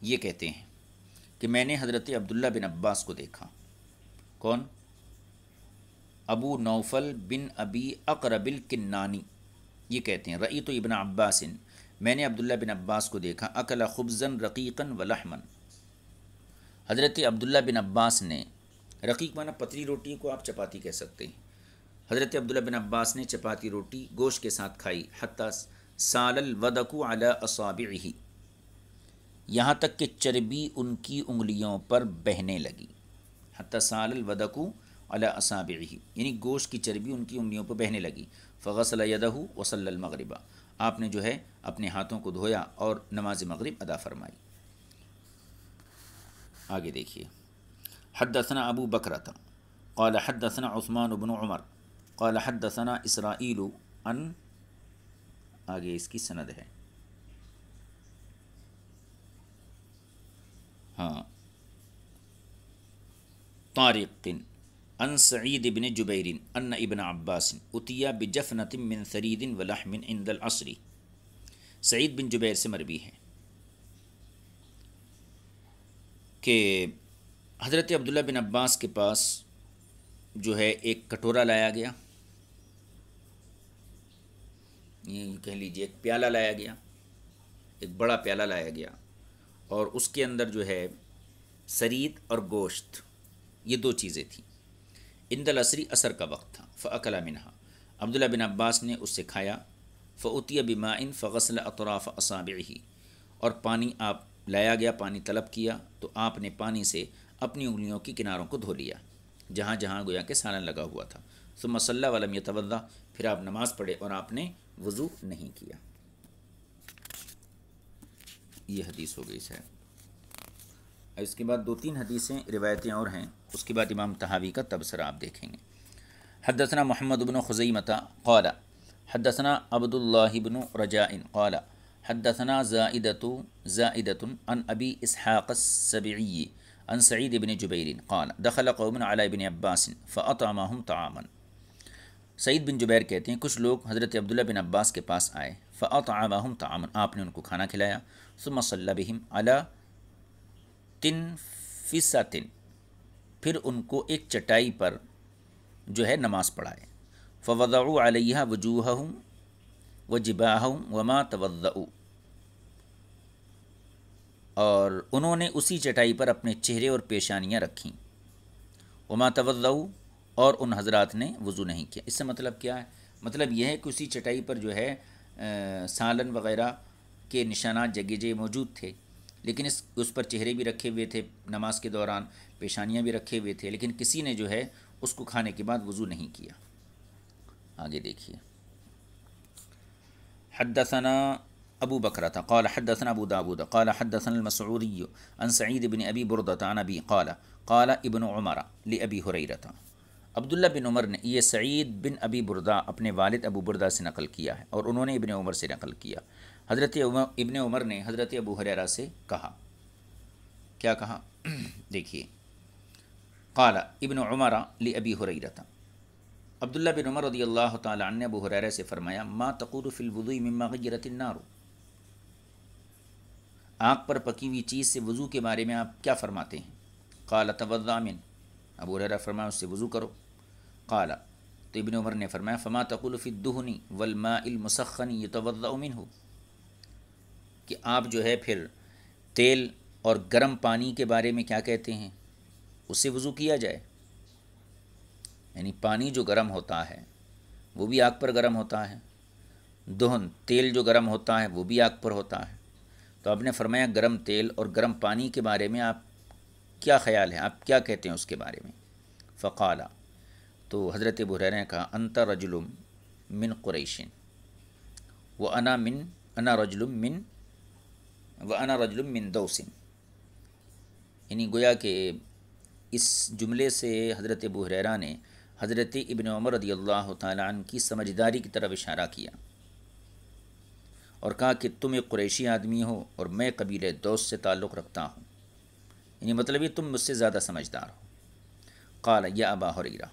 یہ کہتے ہیں کہ میں نے حضرت عبداللہ بن عباس کو دیکھا۔ کون؟ ابو نوفل بن ابی اقرب الکنانی، یہ کہتے ہیں رأیت ابن عباس، میں نے عبداللہ بن عباس کو دیکھا، اکل خبزا رقیقا ولحما، حضرت عبداللہ بن عباس نے، رقیق مانا پتلی روٹی کو آپ چپاتی کہہ سکتے ہیں، حضرت عبداللہ بن عباس نے چپاتی روٹی گوشت کے ساتھ کھائی حتیٰ سال الودق علی اصابعہ، یہاں تک کہ چربی ان کی انگلیوں پر بہنے لگی. حتیٰ سال الودق علی اصابعہ، یعنی گوشت کی چربی ان کی انگلیوں پر بہنے لگی. فغسل یدہ وصلی المغرب، آپ نے جو ہے اپنے ہاتھوں کو دھویا اور نماز مغرب ادا فرمائی. آگے دیکھیے. حدثنا ابو بکرۃ قال حدثنا عثمان بن عمر قال حدثنا اسرائیل ان، آگے اس کی سند ہے، ہاں، طارق ان سعید بن جبیر ان ابن عباس اتیا بجفنۃ من ثرید ولحم عند العصر. سعید بن جبیر سے مروی ہے کہ حضرت عبداللہ بن عباس کے پاس جو ہے ایک کٹورا لایا گیا، یہ کہہ لیجیے ایک پیالہ لایا گیا، ایک بڑا پیالہ لایا گیا، اور اس کے اندر جو ہے سرید اور گوشت، یہ دو چیزیں تھیں. عند العصر، عصر کا وقت تھا. فاکل منہا، عبداللہ بن عباس نے اس سے کھایا. فاتی بماء فغسل اطراف اصابعہ، اور پانی آپ لایا گیا، پانی طلب کیا تو آپ نے پانی سے اپنی انگلیوں کی کناروں کو دھو لیا جہاں جہاں گویا کہ سالن لگا ہوا تھا. ثم صلی ولم یتوضا، پھر آپ نماز پڑھے اور آپ نے وضو نہیں کیا. یہ حدیث ہو گئی ہے. اس کے بعد دو تین حدیثیں روایتیں اور ہیں، اس کے بعد امام طحاوی کا تبصرہ آپ دیکھیں گے. حدثنا محمد بن خزیمۃ قال حدثنا عبد اللہ بن رجاء قال حدثنا زائدة عن ابی اسحاق السبعی عن سعید بن جبیر قال دخل قوم علی ابن عباس فاطعمهم طعاما. سعید بن جبیر کہتے ہیں کچھ لوگ حضرت عبداللہ بن عباس کے پاس آئے. فاطعمهم طعاما، آپ نے ان کو کھانا کھلایا. ثم صلی بهم علی تنفسۃ، پھر ان کو ایک چٹائی پر جو ہے نماز پڑھائے. فوضعوا علیہا وجوہہم وجباہہم وما توضؤوا، اور انہوں نے اسی چٹائی پر اپنے چہرے اور پیشانیاں رکھیں. وما توضؤوا، اور ان حضرات نے وضو نہیں کیا. اس سے مطلب کیا ہے؟ مطلب یہ ہے کہ اسی چٹائی پر جو ہے سالن وغیرہ کے نشانات جگہ جگہ موجود تھے، لیکن اس پر چہرے بھی رکھے ہوئے تھے نماز کے دوران، پیشانیاں بھی رکھے ہوئے تھے، لیکن کسی نے جو ہے اس کو کھانے کے بعد وضو نہیں کیا. آگے دیکھیے. حدثنا ابو بکرۃ قال حدثنا ابو داود قال حدثنا المسعودی عن سعید بن ابی بردۃ عن ابی قال قال ابن عمر لابی ہریرہ. عبداللہ بن عمر نے، یہ سعید بن ابی بردہ اپنے والد ابو بردہ سے نقل کیا ہے، اور انہوں نے ابن عمر سے نقل کیا. حضرت ابن عمر نے حضرت ابو ہریرہ سے کہا، کیا کہا؟ دیکھیے. قال ابن عمر لابی ہریرہ، عبداللہ بن عمر رضی اللہ تعالی عنہ نے ابو ہریرہ سے فرمایا، ما تقول فی الوضوء مما غیرت النار، آگ پر پکی ہوئی چیز سے وضو کے بارے میں آپ کیا فرماتے ہیں؟ قال توضأ من، ابو ہریرہ فرمایا اس سے وضو کرو. قال، تو ابن عمر نے فرمایا، فما تقول فی الدہن والماء المسخن یتوضأ منہ، کہ آپ جو ہے پھر تیل اور گرم پانی کے بارے میں کیا کہتے ہیں؟ اس سے وضو کیا جائے. یعنی پانی جو گرم ہوتا ہے وہ بھی آگ پر گرم ہوتا ہے، دہن تیل جو گرم ہوتا ہے وہ بھی آگ پر ہوتا ہے. تو آپ نے فرمایا گرم تیل اور گرم پانی کے بارے میں آپ کیا خیال ہے، آپ کیا کہتے ہیں اس کے بارے میں؟ فقال، تو حضرت ابو ہریرہ نے کہا، انت رجل من قریش انا رجل من دوس، یعنی گویا کہ اس جملے سے حضرت ابو ہریرہ نے حضرت ابن عمر رضی اللہ تعالیٰ عنہ کی سمجھداری کی طرف اشارہ کیا اور کہا کہ تم ایک قریشی آدمی ہو اور میں قبیلہ دوس سے تعلق رکھتا ہوں، یعنی مطلب یہ تم مجھ سے زیادہ سمجھدار ہو. قال یا ابا ہریرہ،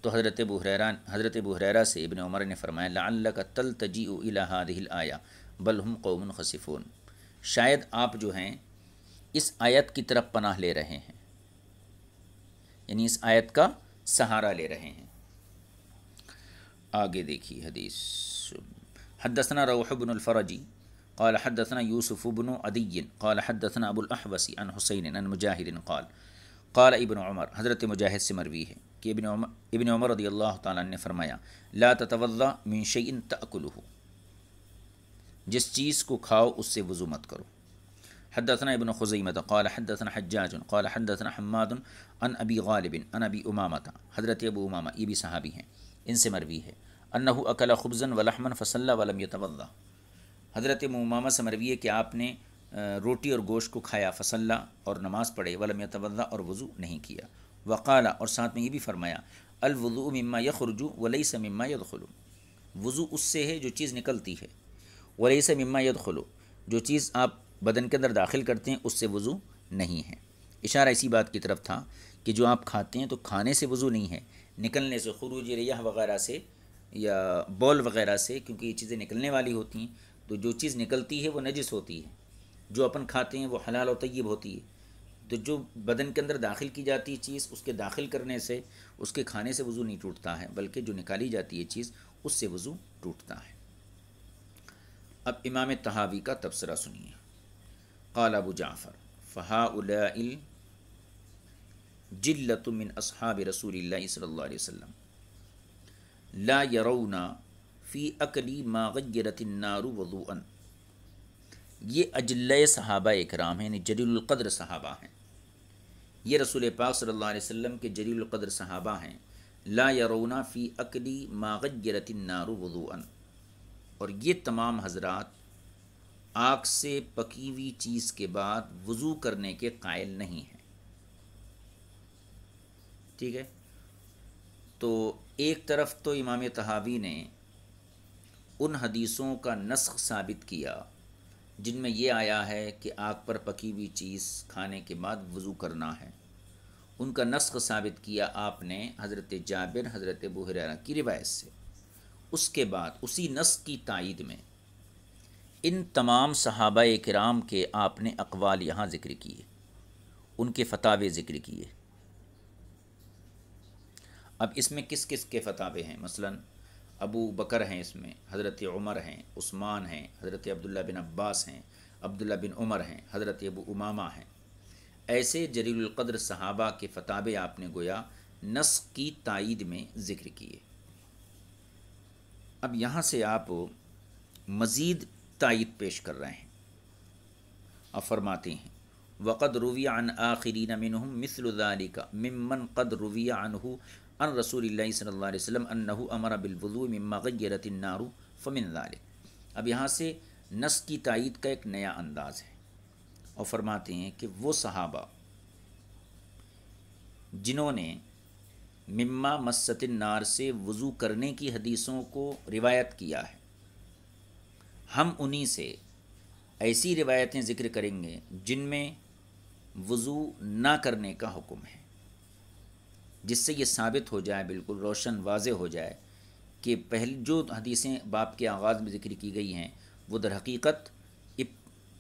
تو حضرت ابو ہریرہ سے ابن عمر نے فرمایا، لعلک تلتجئ الی ہذہ الآیہ بل ہم قوم خصفون، شاید آپ جو ہیں اس آیت کی طرف پناہ لے رہے ہیں، یعنی اس آیت کا سہارا لے رہے ہیں. آگے دیکھیے حدیث. حدثنا روح بن الفرج قال حدثنا یوسف بن عدی قال حدثنا ابو الاحوص عن حسین عن مجاہد قال قال ابن عمر، حضرت مجاہد سے مروی ہے کہ ابن عمر رضی اللہ تعالیٰ نے فرمایا لا تتوضا من شیء تأکلہ، جس چیز کو کھاؤ اس سے وضو مت کرو۔ حدثنا ابن خزیمہ قال حدثنا حجاج قال حدثنا حماد عن ابی غالب عن ابی امامہ، حضرت ابو امامہ یہ بھی صحابی ہیں، ان سے مروی ہے انہ اکل خبزا ولحما فصلی ولم یتوضا، حضرت ابو امامہ سے مروی ہے کہ آپ نے روٹی اور گوشت کو کھایا، فصلی اور نماز پڑھے، ولم یتوضا اور وضو نہیں کیا۔ وقال اور ساتھ میں یہ بھی فرمایا الوضوء مما یخرج ولیس مما یدخل، وضو اس سے ہے جو چیز نکلتی ہے، ولیس مما یدخل جو چیز آپ بدن کے اندر داخل کرتے ہیں اس سے وضو نہیں ہے۔ اشارہ اسی بات کی طرف تھا کہ جو آپ کھاتے ہیں تو کھانے سے وضو نہیں ہے، نکلنے سے، خروج ریح وغیرہ سے یا بول وغیرہ سے، کیونکہ یہ چیزیں نکلنے والی ہوتی ہیں، تو جو چیز نکلتی ہے وہ نجس ہوتی ہے، جو اپن کھاتے ہیں وہ حلال و طیب ہوتی ہے۔ تو جو بدن کے اندر داخل کی جاتی ہے چیز، اس کے داخل کرنے سے، اس کے کھانے سے وضو نہیں ٹوٹتا ہے، بلکہ جو نکالی جاتی ہے چیز اس سے وضو ٹوٹتا ہے۔ اب امام طحاوی کا تبصرہ سنیے۔ قال ابو جعفر فہؤلاء الجلۃ من اصحاب رسول اللہ صلی اللہ علیہ وسلم لا يرون فی اکلی ما غیرت النار وضوءا، یہ اجلۂ صحابہ اکرام ہیں، یعنی جلیل القدر صحابہ ہیں، یہ رسول پاک صلی اللہ علیہ وسلم کے جلیل القدر صحابہ ہیں۔ لا یرون فی اکلی ما غیرت النار وضوءا، اور یہ تمام حضرات آگ سے پکی ہوئی چیز کے بعد وضو کرنے کے قائل نہیں ہیں۔ ٹھیک ہے، تو ایک طرف تو امام طحاوی نے ان حدیثوں کا نسخ ثابت کیا جن میں یہ آیا ہے کہ آگ پر پکی ہوئی چیز کھانے کے بعد وضو کرنا ہے، ان کا نسخ ثابت کیا آپ نے حضرت جابر، حضرت ابو ہریرہ کی روایت سے۔ اس کے بعد اسی نسخ کی تائید میں ان تمام صحابہ کرام کے آپ نے اقوال یہاں ذکر کیے، ان کے فتاوے ذکر کیے۔ اب اس میں کس کس کے فتاوے ہیں؟ مثلا ابو بکر ہیں، اس میں حضرت عمر ہیں، عثمان ہیں، حضرت عبداللہ بن عباس ہیں، عبداللہ بن عمر ہیں، حضرت ابو امامہ ہیں۔ ایسے جلیل القدر صحابہ کے فتاوے آپ نے گویا نسخ کی تائید میں ذکر کیے۔ اب یہاں سے آپ مزید تائید پیش کر رہے ہیں، اب فرماتے ہیں وقد روی عن آخرین منہم مثل ذلك ممن قد روی عنہ عن رسول اللہ صلی اللہ علیہ وسلم انہ امر بالوضوء مما غیرت النار فمن ذلك۔ اب یہاں سے نسخ کی تائید کا ایک نیا انداز ہے، اور فرماتے ہیں کہ وہ صحابہ جنہوں نے مما مست النار سے وضو کرنے کی حدیثوں کو روایت کیا ہے، ہم انہی سے ایسی روایتیں ذکر کریں گے جن میں وضو نہ کرنے کا حکم ہے، جس سے یہ ثابت ہو جائے، بالکل روشن واضح ہو جائے کہ جو حدیثیں باب کے آغاز میں ذکر کی گئی ہیں وہ در حقیقت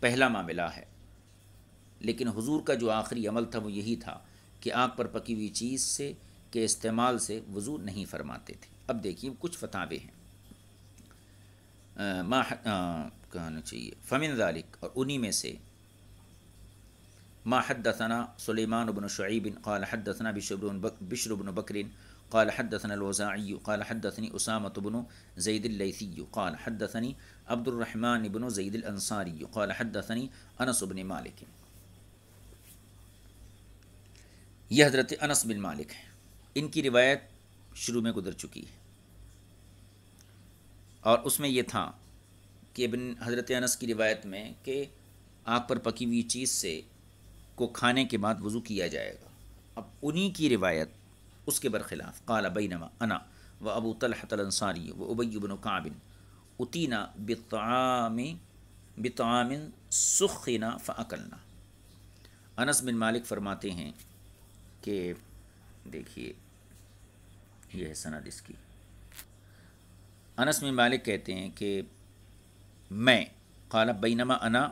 پہلا معاملہ ہے، لیکن حضور کا جو آخری عمل تھا وہ یہی تھا کہ آگ پر پکی ہوئی چیز سے کے استعمال سے وضو نہیں فرماتے تھے۔ اب دیکھیے کچھ فتاوے ہیں، کہنا چاہیے فمن ذالک، اور انہی میں سے ما حدثنا سلیمان بن شعیب قال حدثنا بشر بن بکر قال حدثنا الوزاعی قال حدثني اسامة بن زید اللیثی قال حدثني عبد الرحمن بن زید الانصاری قال حدثني انس بن مالک۔ یہ حضرت انس بن مالک ہیں، ان کی روایت شروع میں گزر چکی ہے، اور اس میں یہ تھا کہ حضرت انس کی روایت میں کہ آگ پر پکی ہوئی چیز سے کو کھانے کے بعد وضو کیا جائے گا۔ اب انہی کی روایت اس کے برخلاف قال بینما انا و ابو طلحۃ الانصاری و ابی بن کعب اتینا بطعام سخنا فاکلنا۔ انس بن مالک فرماتے ہیں کہ دیکھیے یہ ہے سند اس کی، انس بن مالک کہتے ہیں کہ میں قال بینما انا،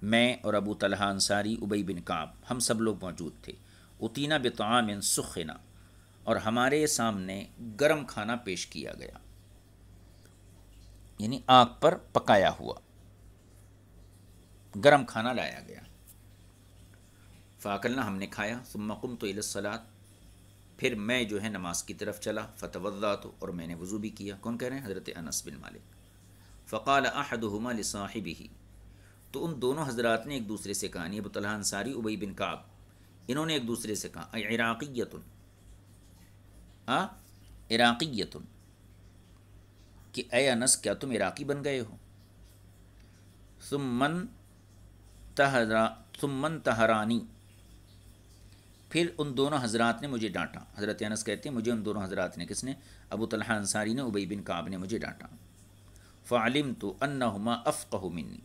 میں اور ابو طلحہ انصاری، ابی بن کعب، ہم سب لوگ موجود تھے، اتینا بطعام سخنا، اور ہمارے سامنے گرم کھانا پیش کیا گیا، یعنی آگ پر پکایا ہوا گرم کھانا لایا گیا۔ فاکلنا ہم نے کھایا، ثم قمت الی الصلاۃ پھر میں جو ہے نماز کی طرف چلا، فتوضأت اور میں نے وضو بھی کیا۔ کون کہہ رہے ہیں؟ حضرت انس بن مالک۔ فقال احدهما لصاحبه تو ان دونوں حضرات نے ایک دوسرے سے کہا، ابو طلحہ انصاری، ابی بن کعب، انہوں نے ایک دوسرے سے کہا عراقیۃ عراقیۃ کہ اے انس کیا تم عراقی بن گئے ہو؟ ثم انتہرانی پھر ان دونوں حضرات نے مجھے ڈانٹا۔ حضرت انس کہتے ہیں مجھے ان دونوں حضرات نے، کس نے؟ ابو طلحہ انصاری نے، ابی بن کعب نے مجھے ڈانٹا۔ فعلمت انہما افقہ منی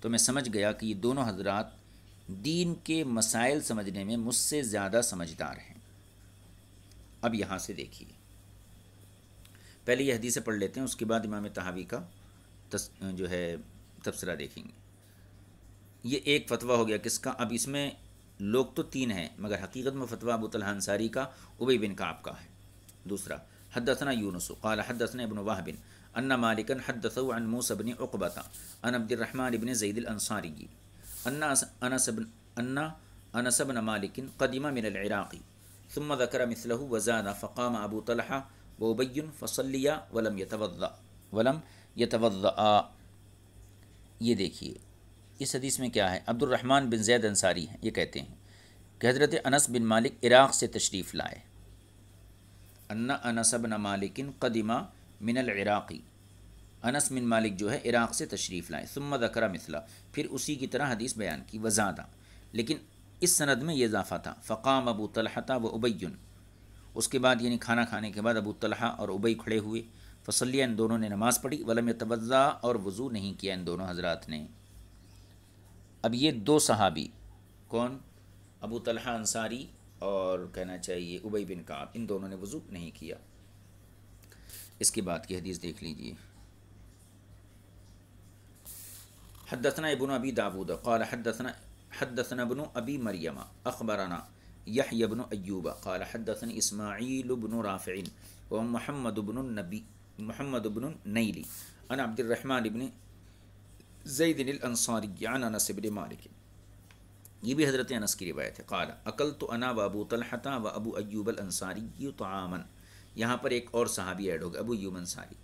تو میں سمجھ گیا کہ یہ دونوں حضرات دین کے مسائل سمجھنے میں مجھ سے زیادہ سمجھدار ہیں۔ اب یہاں سے دیکھیے، پہلے یہ حدیثیں پڑھ لیتے ہیں، اس کے بعد امام طحاوی کا جو ہے تبصرہ دیکھیں گے۔ یہ ایک فتویٰ ہو گیا کس کا؟ اب اس میں لوگ تو تین ہیں مگر حقیقت میں فتویٰ ابو طلحہ انصاری کا، ابی بن کعب کا ہے۔ دوسرا، حدثنا یونس قال حدثنا ابن وهب ان مالکا حدثه عن موسى بن عقبة عن عبد الرحمن بن زید الانصاری ان انس بن مالک قدم من العراق ثم ذكر مثله وزاد فقام ابو طلحہ وابی فصلیا ولم يتوضأ۔ یہ دیکھیے اس حدیث میں کیا ہے؟ عبد الرحمن بن زید انصاری ہیں، یہ کہتے ہیں کہ حضرت انس بن مالک عراق سے تشریف لائے۔ ان انس بن مالک قدم من العراق، انس بن مالک جو ہے عراق سے تشریف لائے۔ ثم ذکر مثلا پھر اسی کی طرح حدیث بیان کی، وزادہ لیکن اس سند میں یہ اضافہ تھا، فقام ابو طلحہ و ابی، اس کے بعد یعنی کھانا کھانے کے بعد ابو طلحہ اور ابی کھڑے ہوئے، فصلیہ ان دونوں نے نماز پڑھی، ولم یتوضأ اور وضو نہیں کیا ان دونوں حضرات نے۔ اب یہ دو صحابی کون؟ ابو طلحہ انصاری اور کہنا چاہیے ابی بن کعب، ان دونوں نے وضو نہیں کیا۔ اس کے بعد کی حدیث دیکھ لیجئے۔ حدثنا ابن ابی داود قال حدثنا ابن ابی مریم اخبرنا یحیی بن ایوب قال حدثني اسماعیل بن رافع ومحمد بن نیلی عن عبد الرحمن بن زید الانصاری عن انس بن مالک، یہ بھی حضرت انس کی روایت ہے۔ قال اکلت انا و ابو طلحہ و ابو ایوب الانصاری طعاما، یہاں پر ایک اور صحابی ایڈ ہوگا، ابو ایوب انصاری،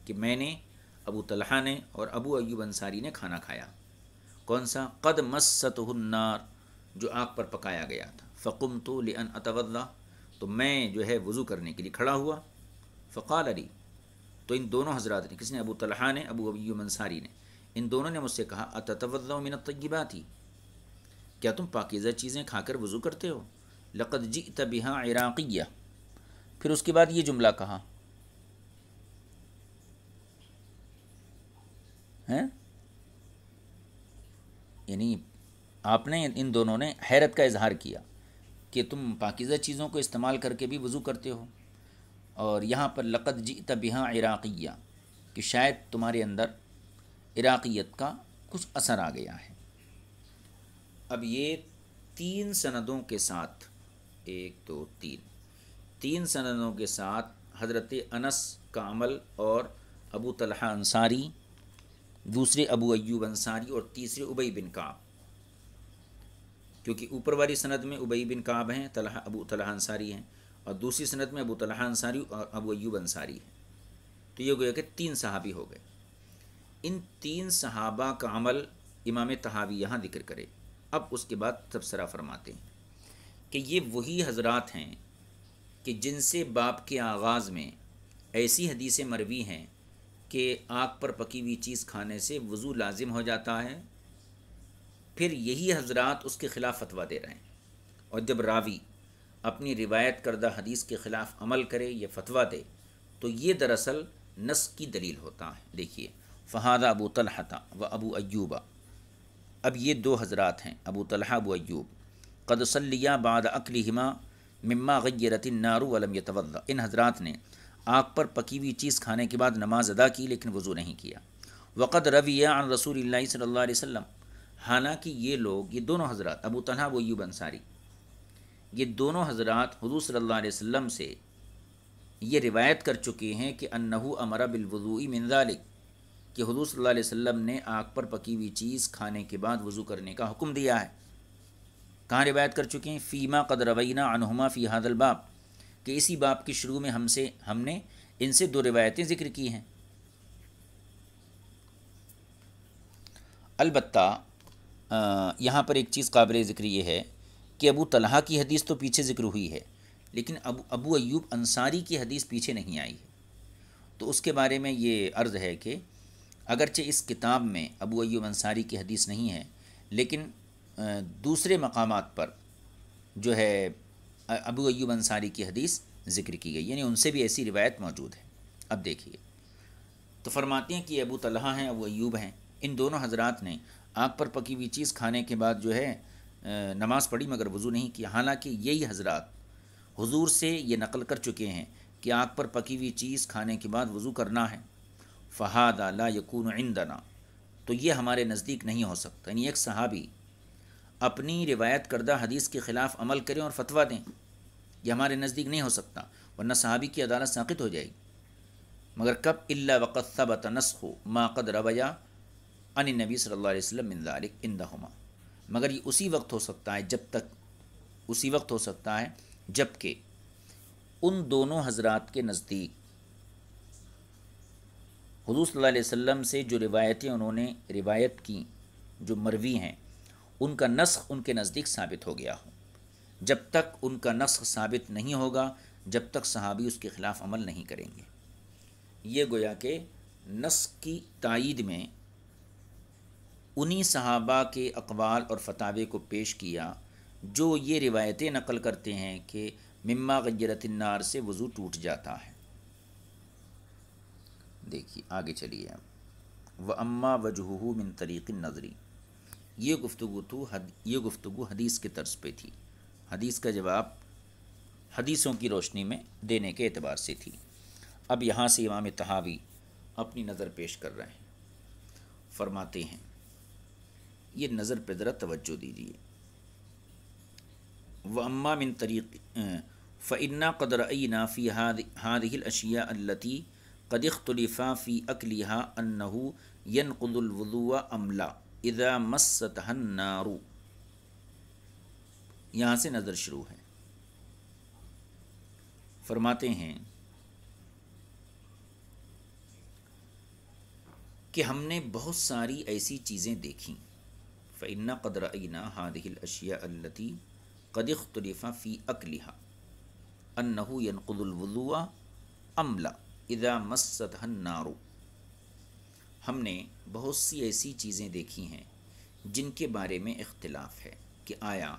کہ میں نے، ابو طلحہ نے اور ابو ایوب انصاری نے کھانا کھایا۔ کون سا؟ قد مستہ النار، جو آگ پر پکایا گیا تھا۔ فقمت لان اتوضا، تو میں جو ہے وضو کرنے کے لیے کھڑا ہوا۔ فقال علی، تو ان دونوں حضرات نے، کس نے؟ ابو طلحہ نے، ابو ایوب انصاری نے، ان دونوں نے مجھ سے کہا اتتوضا من الطیبات، کیا تم پاکیزہ چیزیں کھا کر وضو کرتے ہو؟ لقد جئت بها عراقیہ، پھر اس کے بعد یہ جملہ کہا ہے، یعنی آپ نے، ان دونوں نے حیرت کا اظہار کیا کہ تم پاکیزہ چیزوں کو استعمال کر کے بھی وضو کرتے ہو، اور یہاں پر لقد جئت بها عراقیہ کہ شاید تمہارے اندر عراقیت کا کچھ اثر آ گیا ہے۔ اب یہ تین سندوں کے ساتھ، تین سندوں کے ساتھ حضرت انس کا عمل اور ابو طلحہ انصاری، دوسرے ابو ایوب انصاری اور تیسرے ابی بن کعب، کیونکہ اوپر والی سند میں ابی بن کعب ہیں، ابو طلحہ انصاری ہیں، اور دوسری سند میں ابو طلحہ انصاری اور ابو ایوب انصاری ہیں، تو یہ گویا کہ تین صحابی ہو گئے۔ ان تین صحابہ کا عمل امام طحاوی یہاں ذکر کرے۔ اب اس کے بعد تبصرہ فرماتے ہیں کہ یہ وہی حضرات ہیں کہ جن سے باب کے آغاز میں ایسی حدیثیں مروی ہیں کہ آگ پر پکی ہوئی چیز کھانے سے وضو لازم ہو جاتا ہے، پھر یہی حضرات اس کے خلاف فتویٰ دے رہے ہیں، اور جب راوی اپنی روایت کردہ حدیث کے خلاف عمل کرے یا فتویٰ دے تو یہ دراصل نص کی دلیل ہوتا ہے۔ دیکھیے، فہذا ابو طلحہ و ابو ایوب، اب یہ دو حضرات ہیں ابو طلحہ ابو ایوب، قد صلیا بعد اکلہما مما غیرت النار ولم یتوضا، ان حضرات نے آگ پر پکی ہوئی چیز کھانے کے بعد نماز ادا کی لیکن وضو نہیں کیا۔ وقد روی عن رسول اللہ صلی اللہ علیہ وسلم، حالانکہ یہ لوگ، یہ دونوں حضرات ابو طلحہ ابو ایوب انصاری، یہ دونوں حضرات حضور صلی اللہ علیہ وسلم سے یہ روایت کر چکے ہیں کہ انہو امر بالوضوء من ذلک، کہ حضور صلی اللہ علیہ وسلم نے آگ پر پکی ہوئی چیز کھانے کے بعد وضو کرنے کا حکم دیا ہے۔ کہاں روایت کر چکے ہیں؟ فیما قد روینا عنہما فی ھذا الباب، کہ اسی باب کے شروع میں ہم نے ان سے 2 روایتیں ذکر کی ہیں۔ البتہ یہاں پر ایک چیز قابل ذکر یہ ہے کہ ابو طلحہ کی حدیث تو پیچھے ذکر ہوئی ہے، لیکن ابو ایوب انصاری کی حدیث پیچھے نہیں آئی ہے۔ تو اس کے بارے میں یہ عرض ہے کہ اگرچہ اس کتاب میں ابو ایوب انصاری کی حدیث نہیں ہے، لیکن دوسرے مقامات پر جو ہے ابو ایوب انصاری کی حدیث ذکر کی گئی، یعنی ان سے بھی ایسی روایت موجود ہے۔ اب دیکھیے، تو فرماتے ہیں کہ ابو طلحہ ہیں، ابو ایوب ہیں، ان دونوں حضرات نے آگ پر پکی ہوئی چیز کھانے کے بعد جو ہے نماز پڑھی مگر وضو نہیں کیا، حالانکہ یہی حضرات حضور سے یہ نقل کر چکے ہیں کہ آگ پر پکی ہوئی چیز کھانے کے بعد وضو کرنا ہے۔ فہذا لا یکون عندنا، تو یہ ہمارے نزدیک نہیں ہو سکتا، یعنی ایک صحابی اپنی روایت کردہ حدیث کے خلاف عمل کریں اور فتویٰ دیں، یہ ہمارے نزدیک نہیں ہو سکتا، ورنہ صحابی کی عدالت ساقط ہو جائے گی۔ مگر کب؟ الا وقد ثبت نسخ ما قد رویا عن النبی صلی اللہ علیہ وسلم من ذلک عندہما، مگر یہ اسی وقت ہو سکتا ہے جب کہ ان دونوں حضرات کے نزدیک حضور صلی اللہ علیہ وسلم سے جو روایتیں انہوں نے روایت کی، جو مروی ہیں، ان کا نسخ ان کے نزدیک ثابت ہو گیا ہو۔ جب تک ان کا نسخ ثابت نہیں ہوگا، جب تک صحابی اس کے خلاف عمل نہیں کریں گے۔ یہ گویا کہ نسخ کی تائید میں انہی صحابہ کے اقوال اور فتاوے کو پیش کیا جو یہ روایتیں نقل کرتے ہیں کہ مما غیرت النار سے وضو ٹوٹ جاتا ہے۔ دیکھیے آگے چلیے اب، وَأَمَّا وَجْهُهُ مِن طریق النظری، یہ گفتگو حدیث کے طرز پہ تھی، حدیث کا جواب حدیثوں کی روشنی میں دینے کے اعتبار سے تھی۔ اب یہاں سے امام طحاوی اپنی نظر پیش کر رہے ہیں، فرماتے ہیں، یہ نظر پہ ذرا توجہ دیجیے۔ وَأَمَّا مِن طریق فَإِنَّا قَدْ رَأَيْنَا فِي هَذِهِ الْأَشْيَاءِ الَّتِي قَدْ اخْتُلِفَ فِي أَكْلِهَا أَنَّهُ يَنْقُضُ الْوُضُوءَ أَمْ لَا إِذَا مَسَّتْهَا النَّارُ۔ یہاں سے نظر شروع ہے۔ فرماتے ہیں کہ ہم نے بہت ساری ایسی چیزیں دیکھیں، فَإِنَّا قَدْ رَأَيْنَا هَذِهِ الْأَشْيَاءَ الَّتِي قَدْ اخْتُلِفَ فِي أَكْلِهَا أَنَّهُ يَنْقُضُ الْوُضُوءَ أَمْ لَا إِذَا مَسَّتْهَا النَّارُ۔ ہم نے بہت سی ایسی چیزیں دیکھی ہیں جن کے بارے میں اختلاف ہے کہ آیا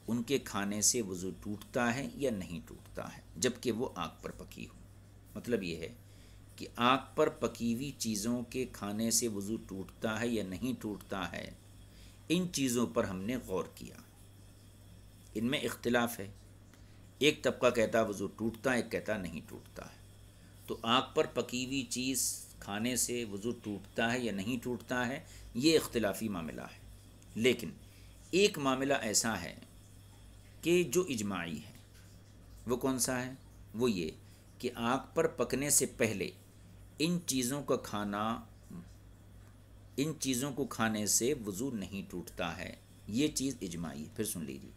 ان کے کھانے سے وضو ٹوٹتا ہے یا نہیں ٹوٹتا ہے، جبکہ وہ آگ پر پکی ہو۔ مطلب یہ ہے کہ آگ پر پکی ہوئی چیزوں کے کھانے سے وضو ٹوٹتا ہے یا نہیں ٹوٹتا ہے، ان چیزوں پر ہم نے غور کیا۔ ان میں اختلاف ہے، ایک طبقہ کہتا وضو ٹوٹتا ہے، ایک کہتا نہیں ٹوٹتا ہے۔ تو آگ پر پکی ہوئی چیز کھانے سے وضو ٹوٹتا ہے یا نہیں ٹوٹتا ہے، یہ اختلافی معاملہ ہے۔ لیکن ایک معاملہ ایسا ہے کہ جو اجماعی ہے، وہ کون سا ہے؟ وہ یہ کہ آگ پر پکنے سے پہلے ان چیزوں کو کھانے سے وضو نہیں ٹوٹتا ہے، یہ چیز اجماعی ہے۔ پھر سن لیجیے،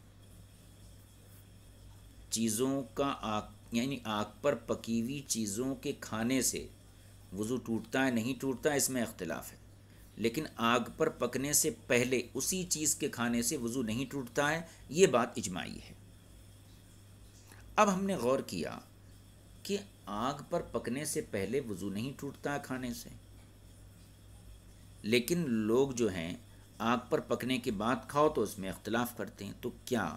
چیزوں کا یعنی آگ پر پکی ہوئی چیزوں کے کھانے سے وضو ٹوٹتا ہے نہیں ٹوٹتا ہے، اس میں اختلاف ہے، لیکن آگ پر پکنے سے پہلے اسی چیز کے کھانے سے وضو نہیں ٹوٹتا ہے، یہ بات اجماعی ہے۔ اب ہم نے غور کیا کہ آگ پر پکنے سے پہلے وضو نہیں ٹوٹتا ہے کھانے سے، لیکن لوگ جو ہیں آگ پر پکنے کے بعد کھاؤ تو اس میں اختلاف کرتے ہیں۔ تو کیا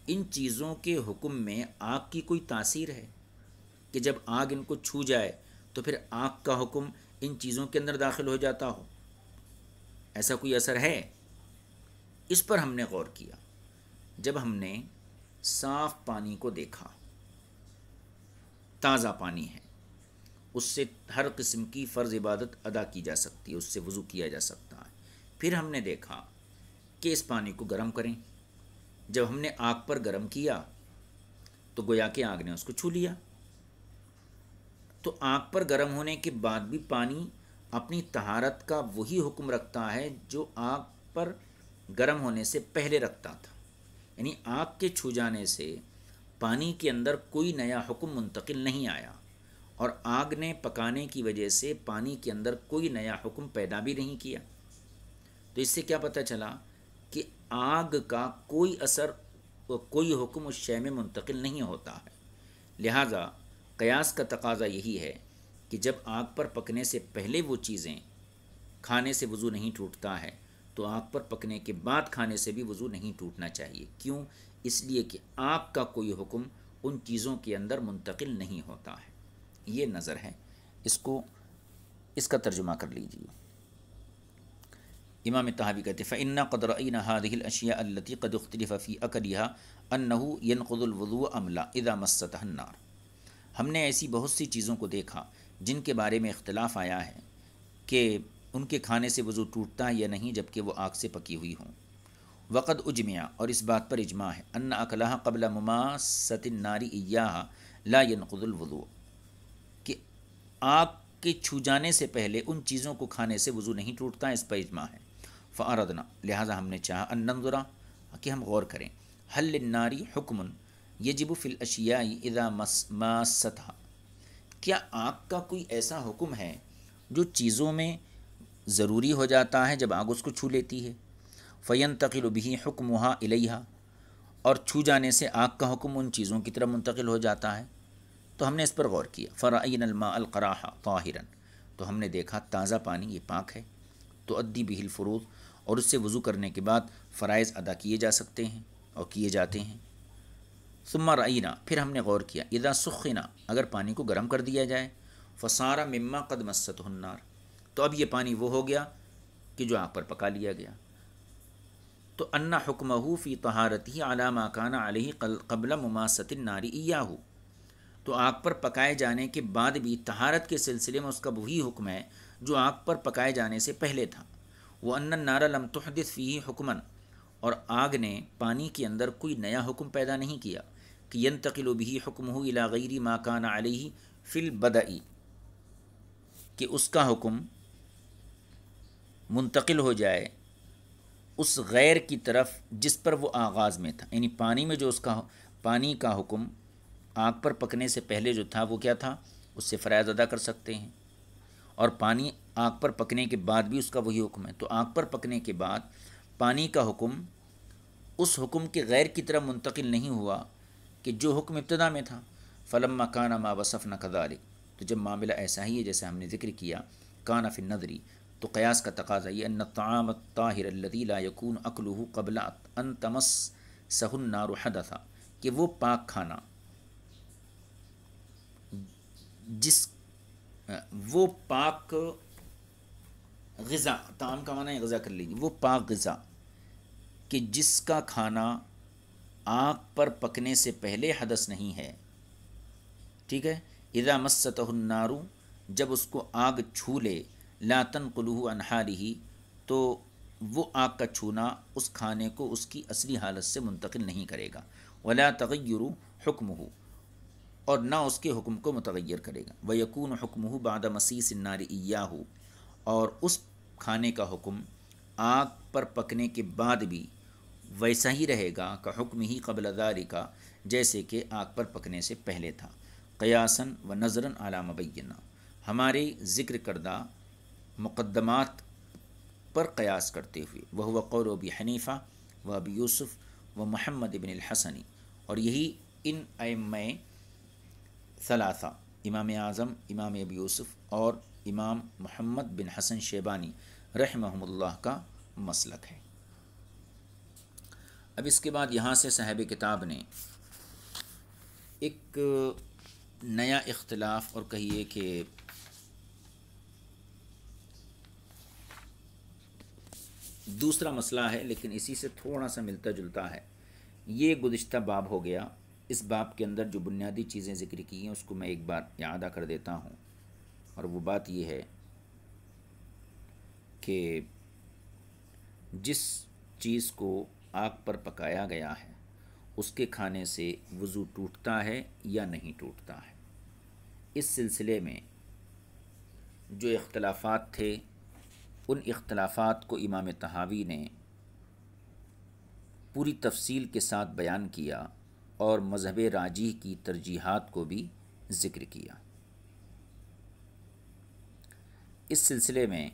ان چیزوں کے حکم میں آگ کی کوئی تاثیر ہے کہ جب آگ ان کو چھو جائے تو پھر آگ کا حکم ان چیزوں کے اندر داخل ہو جاتا ہو؟ ایسا کوئی اثر ہے؟ اس پر ہم نے غور کیا۔ جب ہم نے صاف پانی کو دیکھا، تازہ پانی ہے، اس سے ہر قسم کی فرض عبادت ادا کی جا سکتی ہے، اس سے وضو کیا جا سکتا ہے۔ پھر ہم نے دیکھا کہ اس پانی کو گرم کریں، جب ہم نے آگ پر گرم کیا تو گویا کہ آگ نے اس کو چھو لیا۔ تو آگ پر گرم ہونے کے بعد بھی پانی اپنی طہارت کا وہی حکم رکھتا ہے جو آگ پر گرم ہونے سے پہلے رکھتا تھا۔ یعنی آگ کے چھو جانے سے پانی کے اندر کوئی نیا حکم منتقل نہیں آیا، اور آگ نے پکانے کی وجہ سے پانی کے اندر کوئی نیا حکم پیدا بھی نہیں کیا۔ تو اس سے کیا پتہ چلا کہ آگ کا کوئی اثر و کوئی حکم اس شے میں منتقل نہیں ہوتا ہے۔ لہٰذا قیاس کا تقاضا یہی ہے کہ جب آگ پر پکنے سے پہلے وہ چیزیں کھانے سے وضو نہیں ٹوٹتا ہے تو آگ پر پکنے کے بعد کھانے سے بھی وضو نہیں ٹوٹنا چاہیے۔ کیوں؟ اس لیے کہ آگ کا کوئی حکم ان چیزوں کے اندر منتقل نہیں ہوتا ہے۔ یہ نظر ہے، اس کا ترجمہ کر لیجیے۔ امام طحاوی کہتے ہیں فَإِنَّا قَدْ رَأَيْنَا هَذِهِ الْأَشْيَاءَ الَّتِي قَدْ اخْتُلِفَ فِي أَكْلِهَا أَنَّهُ يَنْقُضُ الْوُضُوءَ أَمْ لَا إِذَا مَسَّتْهَا النَّارُ۔ ہم نے ایسی بہت سی چیزوں کو دیکھا جن کے بارے میں اختلاف آیا ہے کہ ان کے کھانے سے وضو ٹوٹتا ہے یا نہیں جبکہ وہ آگ سے پکی ہوئی ہوں۔ وقد اجمع، اور اس بات پر اجماع ہے، ان اکلها قبل مماست النار ایاها لا ينقض الوضوء، کہ آگ کے چھو جانے سے پہلے ان چیزوں کو کھانے سے وضو نہیں ٹوٹتا، اس پر اجماع ہے۔ فاردنا، لہٰذا ہم نے چاہا ان ننظرا، کہ ہم غور کریں، هل للنار حکم یجب فی الاشیاء اذا ماستها، کیا آگ کا کوئی ایسا حکم ہے جو چیزوں میں ضروری ہو جاتا ہے جب آگ اس کو چھو لیتی ہے؟ فینتقل به حکمها الیہا، اور چھو جانے سے آگ کا حکم ان چیزوں کی طرف منتقل ہو جاتا ہے۔ تو ہم نے اس پر غور کیا۔ فرأینا الماء القراح طاہرا، تو ہم نے دیکھا تازہ پانی یہ پاک ہے، تؤدی به الفروض، اور اس سے وضو کرنے کے بعد فرائض ادا کیے جا سکتے ہیں اور کیے جاتے ہیں۔ ثم رأینا، پھر ہم نے غور کیا، اذا سخنا، اگر پانی کو گرم کر دیا جائے، فصار مما قد مسته النار، تو اب یہ پانی وہ ہو گیا کہ جو آگ پر پکا لیا گیا۔ تو ان حکمہ فی طہارتہ علی ما کان علیہ قبل مماست النار ایاہ، تو آگ پر پکائے جانے کے بعد بھی طہارت کے سلسلے میں اس کا وہی حکم ہے جو آگ پر پکائے جانے سے پہلے تھا۔ وَأَنَّ النَّارَ لَمْ تُحْدِثْ فِيهِ حُکْمًا، اور آگ نے پانی کے اندر کوئی نیا حکم پیدا نہیں کیا کہ ينتقل به حکمہ الی غیر ما کان علیہ فی البدء، کہ اس کا حکم منتقل ہو جائے اس غیر کی طرف جس پر وہ آغاز میں تھا، یعنی پانی میں جو اس کا پانی کا حکم آگ پر پکنے سے پہلے جو تھا وہ کیا تھا، اس سے فرائض ادا کر سکتے ہیں، اور پانی آگ پر پکنے کے بعد بھی اس کا وہی حکم ہے۔ تو آگ پر پکنے کے بعد پانی کا حکم اس حکم کے غیر کی طرف منتقل نہیں ہوا کہ جو حکم ابتدا میں تھا۔ فلما کان ما وصفنا کذالک، تو جب معاملہ ایسا ہی ہے جیسے ہم نے ذکر کیا، کان فی النظری، تو قیاس کا تقاضا یہ ان الطعام الطاہر الذی لا یکون اکلہ قبل ان تمسہ النار حدثا، کہ وہ پاک کھانا وہ پاک غذا، طعام کا معنی ہے غذا، کر لیجیے، وہ پاک غذا کہ جس کا کھانا آگ پر پکنے سے پہلے حدث نہیں ہے، ٹھیک ہے، اذا مستہ النار، جب اس کو آگ چھو لے، لا تنقلہ عن حالہ، تو وہ آگ کا چھونا اس کھانے کو اس کی اصلی حالت سے منتقل نہیں کرے گا، ولا تغیر حکمہ، اور نہ اس کے حکم کو متغیر کرے گا، ویکون حکمہ بعد مسیس النار ایاہ، اور اس کھانے کا حکم آگ پر پکنے کے بعد بھی ویسا ہی رہے گا کہ حکم ہی قبل ذالک، جیسے کہ آگ پر پکنے سے پہلے تھا، قیاساً و نظراً علی مبینہ، ہمارے ذکر کردہ مقدمات پر قیاس کرتے ہوئے، وہو قول ابی حنیفہ و ابی یوسف و محمد بن الحسنی، اور یہی ان ائمہ ثلاثہ، امام اعظم، امام ابی یوسف اور امام محمد بن حسن شیبانی رحمہم اللہ کا مسلک ہے۔ اب اس کے بعد یہاں سے صاحب کتاب نے ایک نیا اختلاف، اور کہیے کہ دوسرا مسئلہ ہے لیکن اسی سے تھوڑا سا ملتا جلتا ہے، یہ گزشتہ باب ہو گیا۔ اس باب کے اندر جو بنیادی چیزیں ذکر کی ہیں اس کو میں ایک بار اعادہ کر دیتا ہوں، اور وہ بات یہ ہے کہ جس چیز کو آگ پر پکایا گیا ہے اس کے کھانے سے وضو ٹوٹتا ہے یا نہیں ٹوٹتا ہے، اس سلسلے میں جو اختلافات تھے ان اختلافات کو امام طحاوی نے پوری تفصیل کے ساتھ بیان کیا اور مذہب راجح کی ترجیحات کو بھی ذکر کیا۔ اس سلسلے میں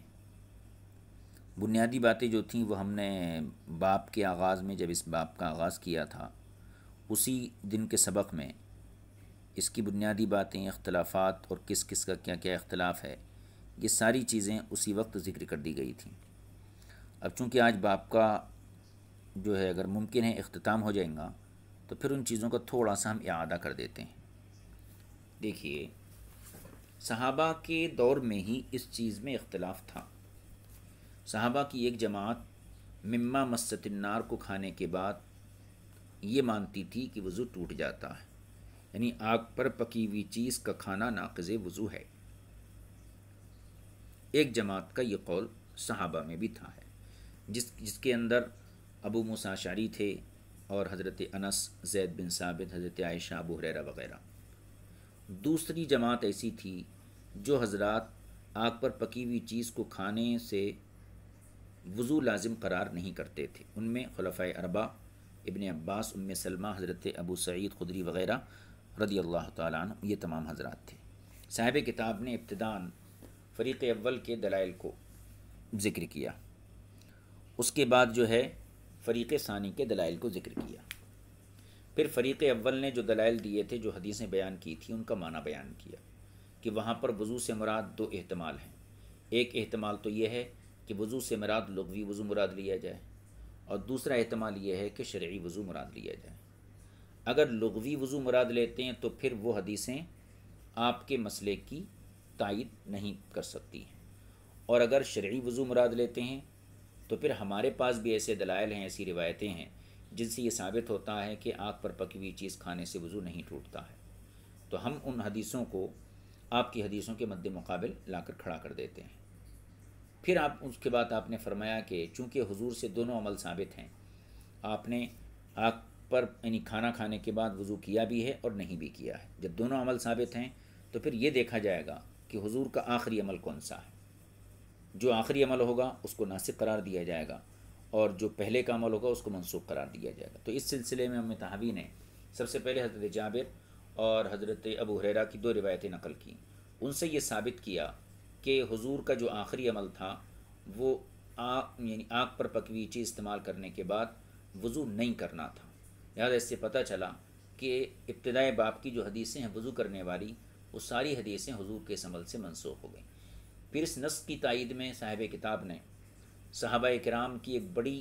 بنیادی باتیں جو تھیں وہ ہم نے باب کے آغاز میں، جب اس باب کا آغاز کیا تھا، اسی دن کے سبق میں اس کی بنیادی باتیں، اختلافات اور کس کس کا کیا کیا اختلاف ہے، یہ ساری چیزیں اسی وقت ذکر کر دی گئی تھیں۔ اب چونکہ آج باب کا جو ہے اگر ممکن ہے اختتام ہو جائیں گا، تو پھر ان چیزوں کا تھوڑا سا ہم اعادہ کر دیتے ہیں۔ دیکھیے، صحابہ کے دور میں ہی اس چیز میں اختلاف تھا۔ صحابہ کی ایک جماعت مما مست النار کو کھانے کے بعد یہ مانتی تھی کہ وضو ٹوٹ جاتا ہے، یعنی آگ پر پکی ہوئی چیز کا کھانا ناقض وضو ہے۔ ایک جماعت کا یہ قول صحابہ میں بھی تھا ہے، جس کے اندر ابو موسیٰ اشعری تھے اور حضرت انس، زید بن ثابت، حضرت عائشہ، ابو ہریرہ وغیرہ۔ دوسری جماعت ایسی تھی جو حضرات آگ پر پکی ہوئی چیز کو کھانے سے وضو لازم قرار نہیں کرتے تھے۔ ان میں خلفائے اربعہ، ابن عباس، ام سلمہ، حضرت ابو سعید خدری وغیرہ رضی اللہ تعالیٰ عنہ، یہ تمام حضرات تھے۔ صاحب کتاب نے ابتداً فریق اول کے دلائل کو ذکر کیا، اس کے بعد جو ہے فریق ثانی کے دلائل کو ذکر کیا۔ پھر فریق اول نے جو دلائل دیے تھے، جو حدیثیں بیان کی تھیں، ان کا معنی بیان کیا کہ وہاں پر وضو سے مراد دو احتمال ہیں۔ ایک احتمال تو یہ ہے کہ وضو سے مراد لغوی وضو مراد لیا جائے، اور دوسرا احتمال یہ ہے کہ شرعی وضو مراد لیا جائے۔ اگر لغوی وضو مراد لیتے ہیں تو پھر وہ حدیثیں آپ کے مسئلے کی تائید نہیں کر سکتی ہیں، اور اگر شرعی وضو مراد لیتے ہیں تو پھر ہمارے پاس بھی ایسے دلائل ہیں، ایسی روایتیں ہیں جن سے یہ ثابت ہوتا ہے کہ آگ پر پکی ہوئی چیز کھانے سے وضو نہیں ٹوٹتا ہے۔ تو ہم ان حدیثوں کو آپ کی حدیثوں کے مد مقابل لا کر کھڑا کر دیتے ہیں۔ پھر اس کے بعد آپ نے فرمایا کہ چونکہ حضور سے دونوں عمل ثابت ہیں، آپ نے آگ پر یعنی کھانا کھانے کے بعد وضو کیا بھی ہے اور نہیں بھی کیا ہے۔ جب دونوں عمل ثابت ہیں تو پھر یہ دیکھا جائے گا کہ حضور کا آخری عمل کون سا ہے۔ جو آخری عمل ہوگا اس کو ناسخ قرار دیا جائے گا، اور جو پہلے کا عمل ہوگا اس کو منسوخ قرار دیا جائے گا۔ تو اس سلسلے میں امام طحاوی نے سب سے پہلے حضرت جابر اور حضرت ابو ہریرہ کی دو روایتیں نقل کی۔ ان سے یہ ثابت کیا کہ حضور کا جو آخری عمل تھا وہ یعنی آگ پر پکی ہوئی چیز استعمال کرنے کے بعد وضو نہیں کرنا تھا۔ لہٰذا اس سے پتہ چلا کہ ابتدائے باب کی جو حدیثیں ہیں وضو کرنے والی، وہ ساری حدیثیں حضور کے اس عمل سے منسوخ ہو گئیں۔ پھر اس نص کی تائید میں صاحب کتاب نے صحابہ کرام کی ایک بڑی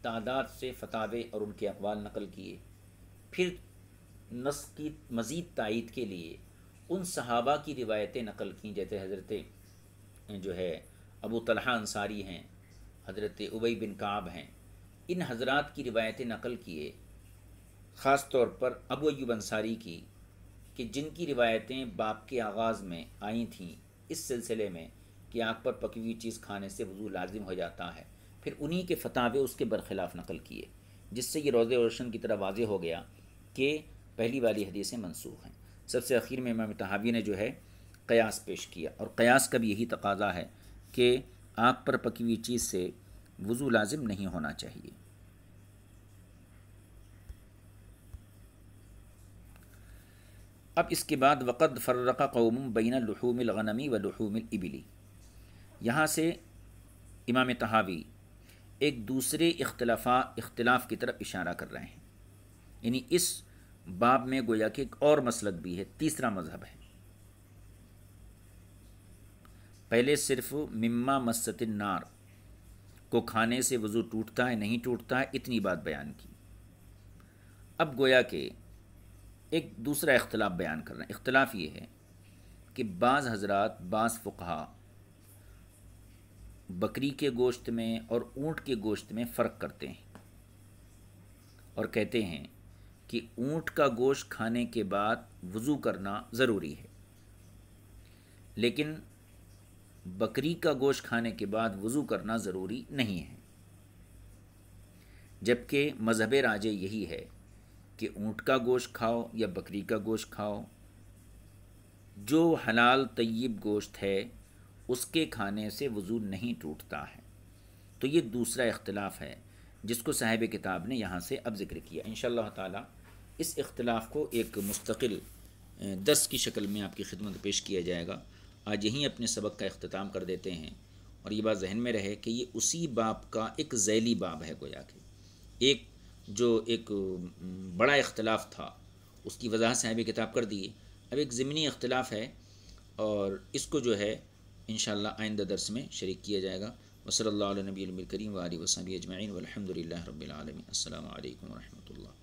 تعداد سے فتاوے اور ان کے اقوال نقل کیے۔ پھر نص کی مزید تائید کے لیے ان صحابہ کی روایتیں نقل کیں، جیسے حضرت جو ہے ابو طلحہ انصاری ہیں، حضرت ابی بن کعب ہیں، ان حضرات کی روایتیں نقل کیے، خاص طور پر ابو ایوب انصاری کی، کہ جن کی روایتیں باب کے آغاز میں آئی تھیں اس سلسلے میں کہ آگ پر پکی ہوئی چیز کھانے سے وضو لازم ہو جاتا ہے، پھر انہی کے فتاوے اس کے برخلاف نقل کیے، جس سے یہ روز روشن کی طرح واضح ہو گیا کہ پہلی والی حدیثیں منسوخ ہیں۔ سب سے اخیر میں امام طحاوی نے جو ہے قیاس پیش کیا، اور قیاس کا بھی یہی تقاضا ہے کہ آگ پر پکی ہوئی چیز سے وضو لازم نہیں ہونا چاہیے۔ اب اس کے بعد وقد فرق قوم بین لحوم الغنم و لحوم الابل، یہاں سے امام طحاوی ایک دوسرے اختلاف کی طرف اشارہ کر رہے ہیں، یعنی اس باب میں گویا کہ ایک اور مسلک بھی ہے، تیسرا مذہب ہے۔ پہلے صرف مما مست النار کو کھانے سے وضو ٹوٹتا ہے نہیں ٹوٹتا ہے اتنی بات بیان کی، اب گویا کہ ایک دوسرا اختلاف بیان کر رہے ہیں۔ اختلاف یہ ہے کہ بعض حضرات، بعض فقہا بکری کے گوشت میں اور اونٹ کے گوشت میں فرق کرتے ہیں، اور کہتے ہیں کہ اونٹ کا گوشت کھانے کے بعد وضو کرنا ضروری ہے، لیکن بکری کا گوشت کھانے کے بعد وضو کرنا ضروری نہیں ہے، جبکہ مذہب راجح یہی ہے کہ اونٹ کا گوشت کھاؤ یا بکری کا گوشت کھاؤ، جو حلال طیب گوشت ہے اس کے کھانے سے وضو نہیں ٹوٹتا ہے۔ تو یہ دوسرا اختلاف ہے جس کو صاحب کتاب نے یہاں سے اب ذکر کیا۔ انشاءاللہ تعالی اس اختلاف کو ایک مستقل درس کی شکل میں آپ کی خدمت پیش کیا جائے گا۔ آج یہیں اپنے سبق کا اختتام کر دیتے ہیں، اور یہ بات ذہن میں رہے کہ یہ اسی باب کا ایک ذیلی باب ہے، گویا کہ ایک بڑا اختلاف تھا اس کی وضاحت صاحب کتاب کر دی۔ اب ایک ضمنی اختلاف ہے، اور اس کو جو ہے انشاءاللہ آئندہ درس میں شریک کیا جائے گا۔ وصلی اللہ علیہ نبی الکریم وآلہ وصحبہ اجمعین والحمد للہ رب العالمین۔ السلام علیکم ورحمۃ اللہ۔